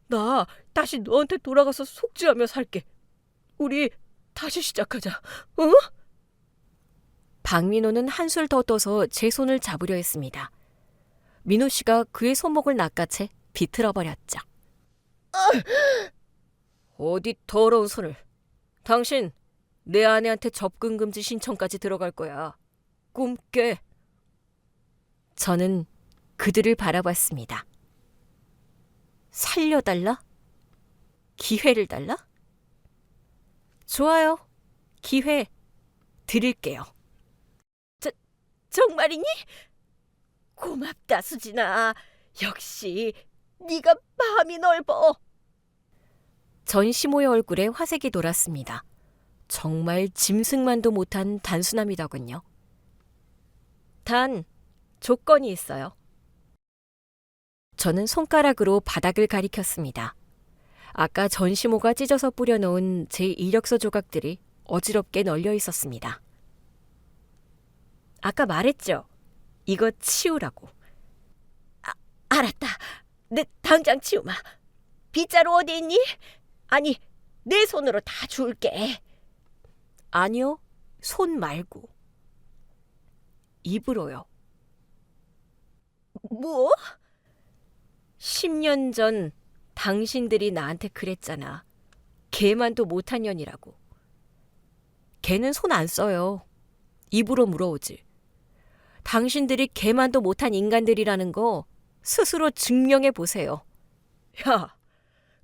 나 다시 너한테 돌아가서 속죄하며 살게. 우리 다시 시작하자. 어? 박민호는 한술 더 떠서 제 손을 잡으려 했습니다. 민호 씨가 그의 손목을 낚아채 비틀어 버렸죠. 어디 더러운 손을. 당신 내 아내한테 접근 금지 신청까지 들어갈 거야. 꿈 깨. 저는 그들을 바라봤습니다. 살려달라? 기회를 달라? 좋아요. 기회 드릴게요. 정말이니? 고맙다, 수진아. 역시 네가 마음이 넓어. 전시모의 얼굴에 화색이 돌았습니다. 정말 짐승만도 못한 단순함이더군요. 단 조건이 있어요. 저는 손가락으로 바닥을 가리켰습니다. 아까 전시모가 찢어서 뿌려놓은 제 이력서 조각들이 어지럽게 널려 있었습니다. 아까 말했죠? 이거 치우라고. 알았다. 내 당장 치우마. 빗자루 어디 있니? 아니, 내 손으로 다 줄게. 아니요, 손 말고. 입으로요. 뭐? 10년 전 당신들이 나한테 그랬잖아. 개만도 못한 년이라고. 개는 손 안 써요. 입으로 물어오지. 당신들이 개만도 못한 인간들이라는 거 스스로 증명해 보세요. 야,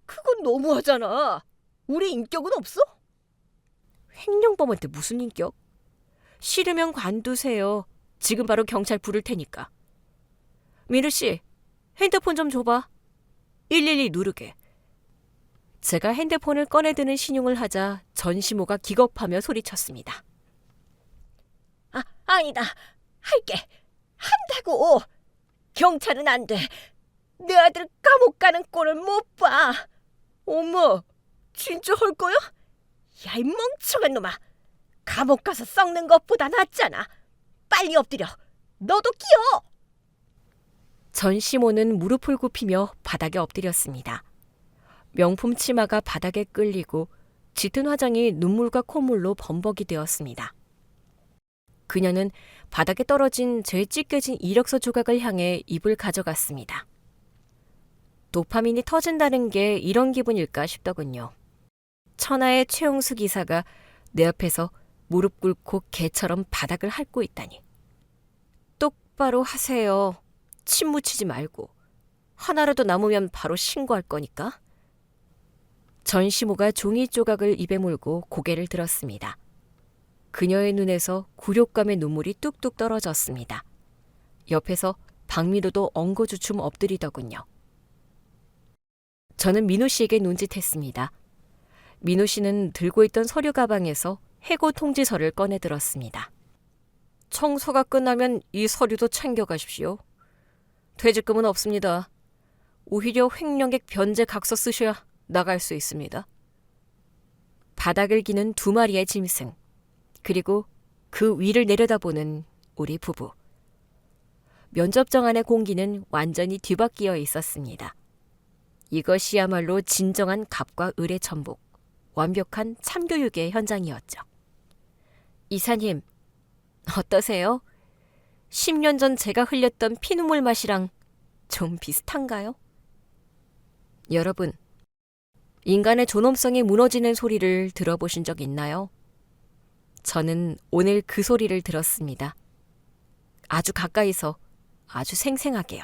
그건 너무하잖아. 우리 인격은 없어? 횡령범한테 무슨 인격? 싫으면 관두세요. 지금 바로 경찰 부를 테니까. 민우 씨, 핸드폰 좀 줘봐. 112 누르게. 제가 핸드폰을 꺼내드는 신용을 하자 전시모가 기겁하며 소리쳤습니다. 아니다. 할게. 한다고. 경찰은 안 돼. 내 아들 감옥 가는 꼴을 못 봐. 엄마, 진짜 할 거야? 야, 이 멍청한 놈아. 감옥 가서 썩는 것보다 낫잖아. 빨리 엎드려. 너도 끼어. 전시모는 무릎을 굽히며 바닥에 엎드렸습니다. 명품 치마가 바닥에 끌리고 짙은 화장이 눈물과 콧물로 범벅이 되었습니다. 그녀는 바닥에 떨어진 제 찢겨진 이력서 조각을 향해 입을 가져갔습니다. 도파민이 터진다는 게 이런 기분일까 싶더군요. 천하의 최용수 기사가 내 앞에서 무릎 꿇고 개처럼 바닥을 핥고 있다니. 똑바로 하세요. 침 묻히지 말고. 하나라도 남으면 바로 신고할 거니까. 전시모가 종이 조각을 입에 물고 고개를 들었습니다. 그녀의 눈에서 굴욕감의 눈물이 뚝뚝 떨어졌습니다. 옆에서 박민호도 엉거주춤 엎드리더군요. 저는 민호 씨에게 눈짓했습니다. 민호 씨는 들고 있던 서류 가방에서 해고 통지서를 꺼내 들었습니다. 청소가 끝나면 이 서류도 챙겨가십시오. 퇴직금은 없습니다. 오히려 횡령액 변제 각서 쓰셔야 나갈 수 있습니다. 바닥을 기는 2마리의 짐승, 그리고 그 위를 내려다보는 우리 부부. 면접장 안의 공기는 완전히 뒤바뀌어 있었습니다. 이것이야말로 진정한 갑과 을의 천복, 완벽한 참교육의 현장이었죠. 이사님, 어떠세요? 10년 전 제가 흘렸던 피눈물 맛이랑 좀 비슷한가요? 여러분, 인간의 존엄성이 무너지는 소리를 들어보신 적 있나요? 저는 오늘 그 소리를 들었습니다. 아주 가까이서 아주 생생하게요.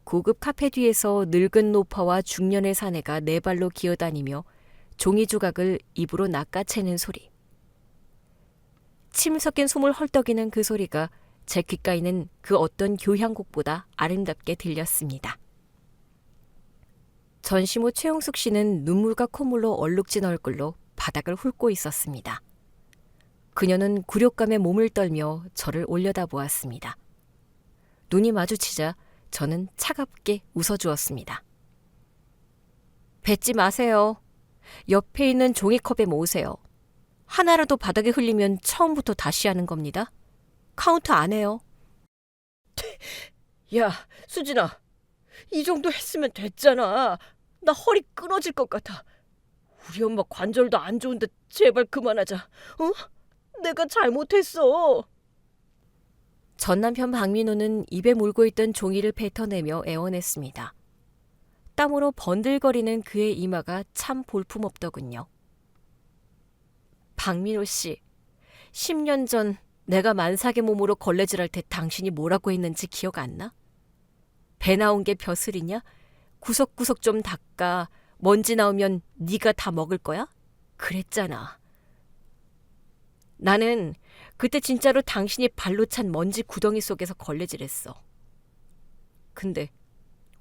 고급 카페 뒤에서 늙은 노파와 중년의 사내가 네 발로 기어다니며 종이 조각을 입으로 낚아채는 소리. 침 섞인 숨을 헐떡이는 그 소리가 제 귓가에는 그 어떤 교향곡보다 아름답게 들렸습니다. 전시모 최용숙 씨는 눈물과 콧물로 얼룩진 얼굴로 바닥을 훑고 있었습니다. 그녀는 굴욕감에 몸을 떨며 저를 올려다보았습니다. 눈이 마주치자 저는 차갑게 웃어주었습니다. 뱉지 마세요. 옆에 있는 종이컵에 모으세요. 하나라도 바닥에 흘리면 처음부터 다시 하는 겁니다. 카운트 안 해요. 야, 수진아. 이 정도 했으면 됐잖아. 나 허리 끊어질 것 같아. 우리 엄마 관절도 안 좋은데 제발 그만하자. 어? 내가 잘못했어. 전 남편 박민호는 입에 물고 있던 종이를 뱉어내며 애원했습니다. 땀으로 번들거리는 그의 이마가 참 볼품없더군요. 박민호 씨, 10년 전 내가 만삭의 몸으로 걸레질할 때 당신이 뭐라고 했는지 기억 안 나? 배 나온 게 벼슬이냐? 구석구석 좀 닦아. 먼지 나오면 네가 다 먹을 거야? 그랬잖아. 나는 그때 진짜로 당신이 발로 찬 먼지 구덩이 속에서 걸레질했어. 근데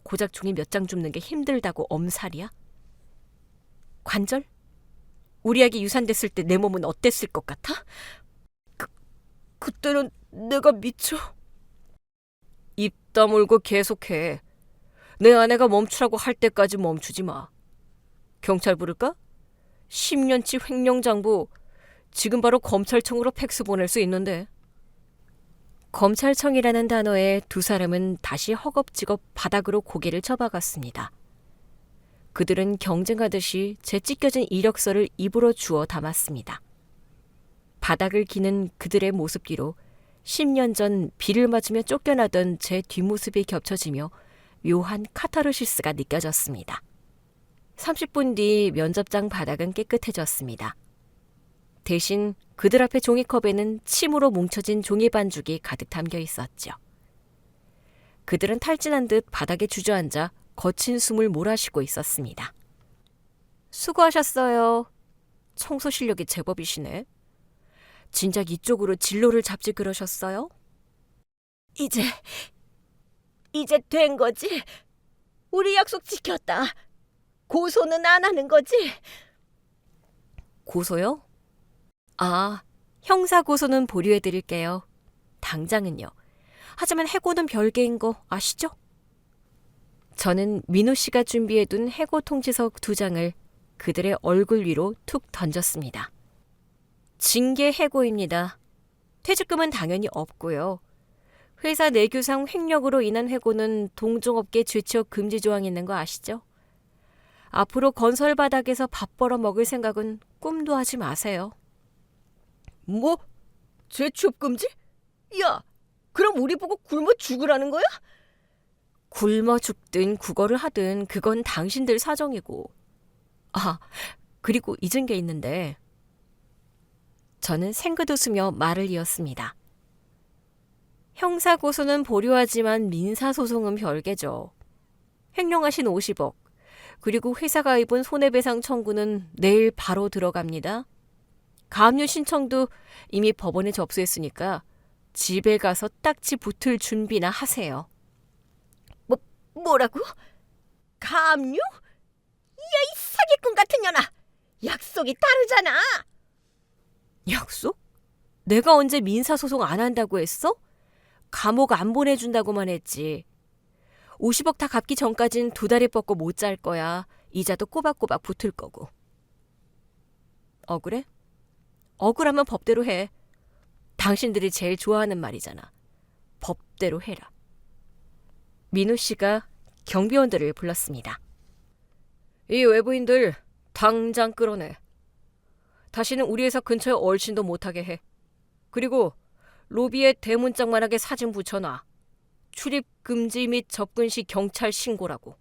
고작 종이 몇 장 줍는 게 힘들다고 엄살이야? 관절? 우리 아기 유산됐을 때 내 몸은 어땠을 것 같아? 그때는 내가 미쳐. 입 다물고 계속해. 내 아내가 멈추라고 할 때까지 멈추지 마. 경찰 부를까? 10년치 횡령장부 지금 바로 검찰청으로 팩스 보낼 수 있는데. 검찰청이라는 단어에 두 사람은 다시 허겁지겁 바닥으로 고개를 쳐박았습니다. 그들은 경쟁하듯이 제 찢겨진 이력서를 입으로 주워 담았습니다. 바닥을 기는 그들의 모습 뒤로 10년 전 비를 맞으며 쫓겨나던 제 뒷모습이 겹쳐지며 묘한 카타르시스가 느껴졌습니다. 30분 뒤 면접장 바닥은 깨끗해졌습니다. 대신 그들 앞의 종이컵에는 침으로 뭉쳐진 종이 반죽이 가득 담겨 있었죠. 그들은 탈진한 듯 바닥에 주저앉아 거친 숨을 몰아쉬고 있었습니다. 수고하셨어요. 청소 실력이 제법이시네. 진작 이쪽으로 진로를 잡지 그러셨어요? 이제 된 거지? 우리 약속 지켰다. 고소는 안 하는 거지? 고소요? 아, 형사 고소는 보류해드릴게요. 당장은요. 하지만 해고는 별개인 거 아시죠? 저는 민우 씨가 준비해둔 해고 통지서 2장을 그들의 얼굴 위로 툭 던졌습니다. 징계 해고입니다. 퇴직금은 당연히 없고요. 회사 내규상 횡령으로 인한 해고는 동종업계 죄취업 금지 조항이 있는 거 아시죠? 앞으로 건설 바닥에서 밥 벌어 먹을 생각은 꿈도 하지 마세요. 뭐? 재취업 금지? 야, 그럼 우리 보고 굶어 죽으라는 거야? 굶어 죽든 구걸을 하든 그건 당신들 사정이고. 아, 그리고 잊은 게 있는데. 저는 생긋 웃으며 말을 이었습니다. 형사고소는 보류하지만 민사소송은 별개죠. 횡령하신 50억, 그리고 회사가 입은 손해배상 청구는 내일 바로 들어갑니다. 가압류 신청도 이미 법원에 접수했으니까 집에 가서 딱지 붙을 준비나 하세요. 뭐라고? 가압류? 야, 이 사기꾼 같은 년아! 약속이 다르잖아! 약속? 내가 언제 민사소송 안 한다고 했어? 감옥 안 보내준다고만 했지. 50억 다 갚기 전까진 2다리 뻗고 못 잘 거야. 이자도 꼬박꼬박 붙을 거고. 억울해? 억울하면 법대로 해. 당신들이 제일 좋아하는 말이잖아. 법대로 해라. 민우 씨가 경비원들을 불렀습니다. 이 외부인들 당장 끌어내. 다시는 우리 회사 근처에 얼씬도 못하게 해. 그리고 로비에 대문짝만하게 사진 붙여놔. 출입 금지 및 접근 시 경찰 신고라고.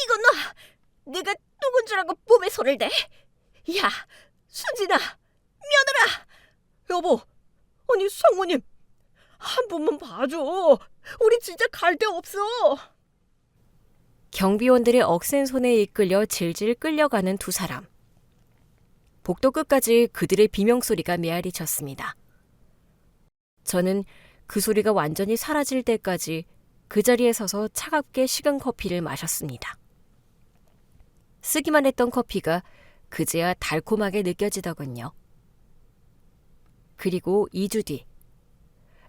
이거 너! 내가 누군 줄 알고 몸에 손을 대? 야, 수진아! 며느라! 여보! 아니, 상무님! 한 번만 봐줘! 우리 진짜 갈 데 없어! 경비원들의 억센 손에 이끌려 질질 끌려가는 두 사람. 복도 끝까지 그들의 비명소리가 메아리 쳤습니다. 저는 그 소리가 완전히 사라질 때까지 그 자리에 서서 차갑게 식은 커피를 마셨습니다. 쓰기만 했던 커피가 그제야 달콤하게 느껴지더군요. 그리고 2주 뒤,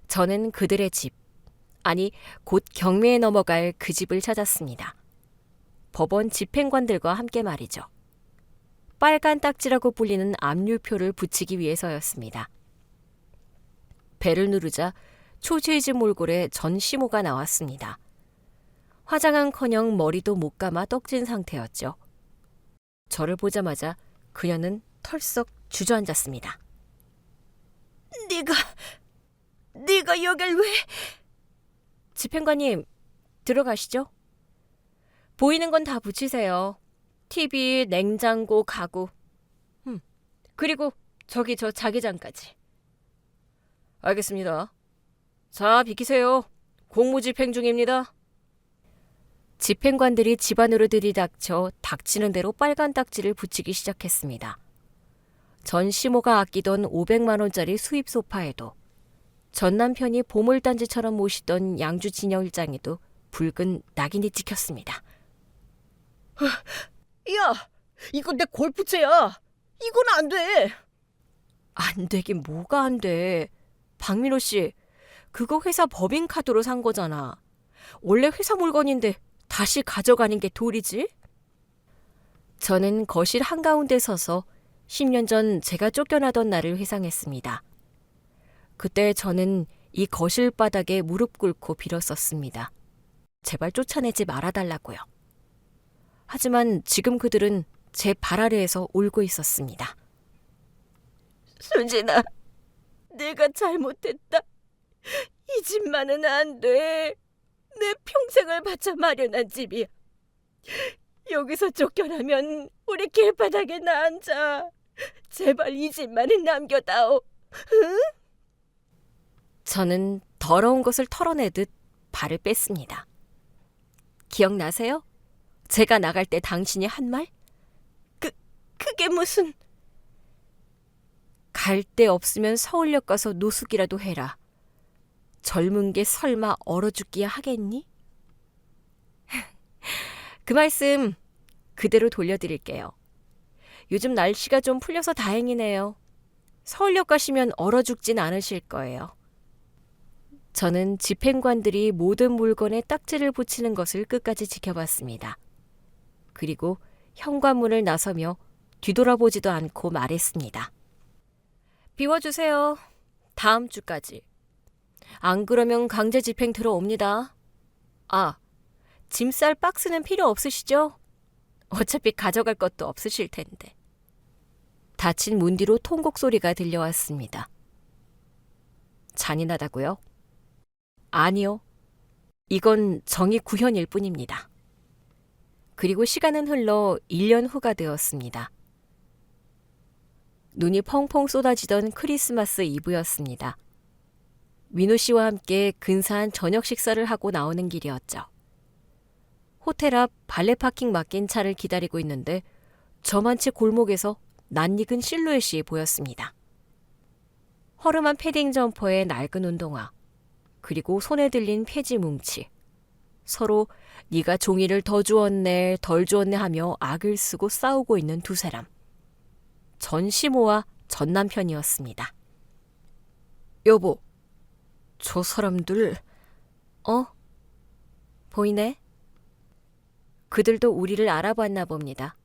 저는 그들의 집, 아니 곧 경매에 넘어갈 그 집을 찾았습니다. 법원 집행관들과 함께 말이죠. 빨간 딱지라고 불리는 압류표를 붙이기 위해서였습니다. 배를 누르자 초시즈 몰골에 전 시모가 나왔습니다. 화장은커녕 머리도 못 감아 떡진 상태였죠. 저를 보자마자 그녀는 털썩 주저앉았습니다. 네가 여길 왜? 집행관님, 들어가시죠. 보이는 건 다 붙이세요. TV, 냉장고, 가구. 그리고 저기 저 자기장까지. 알겠습니다. 자, 비키세요. 공무집행 중입니다. 집행관들이 집 안으로 들이닥쳐 닥치는 대로 빨간 딱지를 붙이기 시작했습니다. 전 시모가 아끼던 500만 원짜리 수입 소파에도, 전 남편이 보물단지처럼 모시던 양주 진열장에도 붉은 낙인이 찍혔습니다. 야, 이건 내 골프채야. 이건 안 돼. 안 되긴 뭐가 안 돼. 박민호 씨, 그거 회사 법인카드로 산 거잖아. 원래 회사 물건인데 다시 가져가는 게 도리지? 저는 거실 한가운데 서서 10년 전 제가 쫓겨나던 날을 회상했습니다. 그때 저는 이 거실 바닥에 무릎 꿇고 빌었었습니다. 제발 쫓아내지 말아달라고요. 하지만 지금 그들은 제 발 아래에서 울고 있었습니다. 수진아, 내가 잘못했다. 이 집만은 안 돼. 내 평생을 바쳐 마련한 집이야. 여기서 쫓겨나면 우리 길바닥에 나 앉아. 제발 이 집만은 남겨다오. 응? 저는 더러운 것을 털어내듯 발을 뺐습니다. 기억나세요? 제가 나갈 때 당신이 한 말? 그게 무슨... 갈 데 없으면 서울역 가서 노숙이라도 해라. 젊은 게 설마 얼어 죽기야 하겠니? 그 말씀 그대로 돌려드릴게요. 요즘 날씨가 좀 풀려서 다행이네요. 서울역 가시면 얼어 죽진 않으실 거예요. 저는 집행관들이 모든 물건에 딱지를 붙이는 것을 끝까지 지켜봤습니다. 그리고 현관문을 나서며 뒤돌아보지도 않고 말했습니다. 비워주세요. 다음 주까지. 안 그러면 강제 집행 들어옵니다. 아, 짐 쌀 박스는 필요 없으시죠? 어차피 가져갈 것도 없으실 텐데. 닫힌 문 뒤로 통곡 소리가 들려왔습니다. 잔인하다고요? 아니요. 이건 정의 구현일 뿐입니다. 그리고 시간은 흘러 1년 후가 되었습니다. 눈이 펑펑 쏟아지던 크리스마스 이브였습니다. 민우 씨와 함께 근사한 저녁 식사를 하고 나오는 길이었죠. 호텔 앞 발레 파킹 맡긴 차를 기다리고 있는데 저만치 골목에서 낯익은 실루엣이 보였습니다. 허름한 패딩 점퍼에 낡은 운동화, 그리고 손에 들린 폐지 뭉치. 서로 네가 종이를 더 주었네, 덜 주었네 하며 악을 쓰고 싸우고 있는 두 사람. 전 시모와 전 남편이었습니다. 여보, 저 사람들... 보이네? 그들도 우리를 알아봤나 봅니다.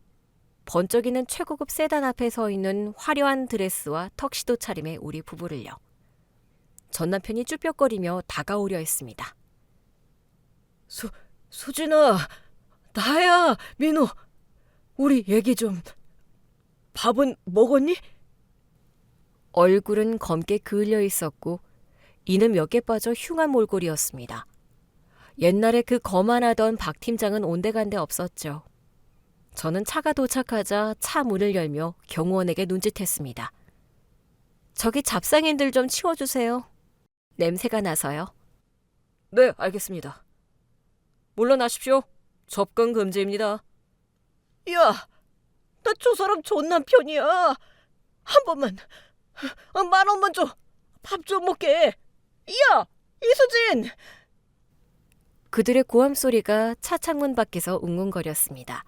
번쩍이는 최고급 세단 앞에 서 있는 화려한 드레스와 턱시도 차림의 우리 부부를요. 전 남편이 쭈뼛거리며 다가오려 했습니다. 수진아, 나야, 민호. 우리 얘기 좀... 밥은 먹었니? 얼굴은 검게 그을려 있었고 이는 몇 개 빠져 흉한 몰골이었습니다. 옛날에 그 거만하던 박 팀장은 온데간데 없었죠. 저는 차가 도착하자 차 문을 열며 경호원에게 눈짓했습니다. 저기 잡상인들 좀 치워주세요. 냄새가 나서요. 네, 알겠습니다. 물러나십시오. 접근 금지입니다. 야, 나 저 사람 전 남편이야. 한 번만, 10,000원만 줘. 밥 좀 먹게. 야, 이수진! 그들의 고함 소리가 차 창문 밖에서 웅웅거렸습니다.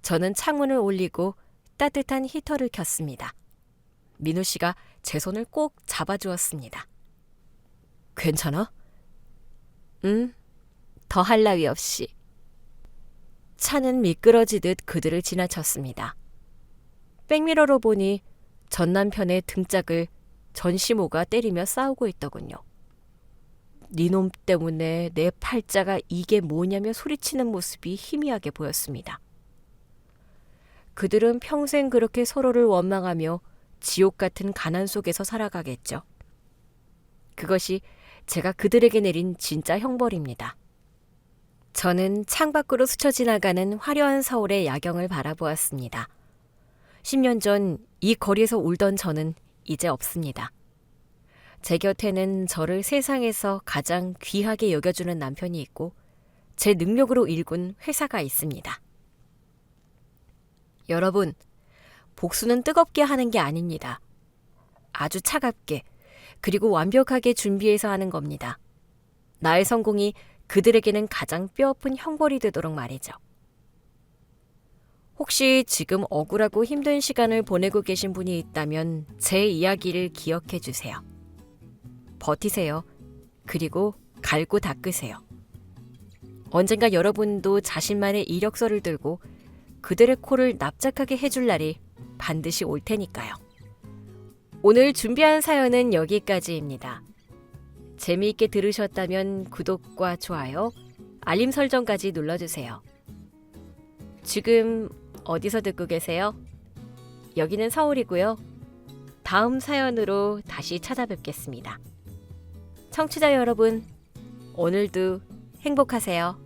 저는 창문을 올리고 따뜻한 히터를 켰습니다. 민우 씨가 제 손을 꼭 잡아주었습니다. 괜찮아? 더 할 나위 없이. 차는 미끄러지듯 그들을 지나쳤습니다. 백미러로 보니 전 남편의 등짝을 전시모가 때리며 싸우고 있더군요. 니놈 때문에 내 팔자가 이게 뭐냐며 소리치는 모습이 희미하게 보였습니다. 그들은 평생 그렇게 서로를 원망하며 지옥 같은 가난 속에서 살아가겠죠. 그것이 제가 그들에게 내린 진짜 형벌입니다. 저는 창밖으로 스쳐 지나가는 화려한 서울의 야경을 바라보았습니다. 10년 전 이 거리에서 울던 저는 이제 없습니다. 제 곁에는 저를 세상에서 가장 귀하게 여겨주는 남편이 있고 제 능력으로 일군 회사가 있습니다. 여러분, 복수는 뜨겁게 하는 게 아닙니다. 아주 차갑게 그리고 완벽하게 준비해서 하는 겁니다. 나의 성공이 그들에게는 가장 뼈아픈 형벌이 되도록 말이죠. 혹시 지금 억울하고 힘든 시간을 보내고 계신 분이 있다면 제 이야기를 기억해 주세요. 버티세요. 그리고 갈고 닦으세요. 언젠가 여러분도 자신만의 이력서를 들고 그들의 코를 납작하게 해줄 날이 반드시 올 테니까요. 오늘 준비한 사연은 여기까지입니다. 재미있게 들으셨다면 구독과 좋아요, 알림 설정까지 눌러주세요. 지금 어디서 듣고 계세요? 여기는 서울이고요. 다음 사연으로 다시 찾아뵙겠습니다. 청취자 여러분, 오늘도 행복하세요.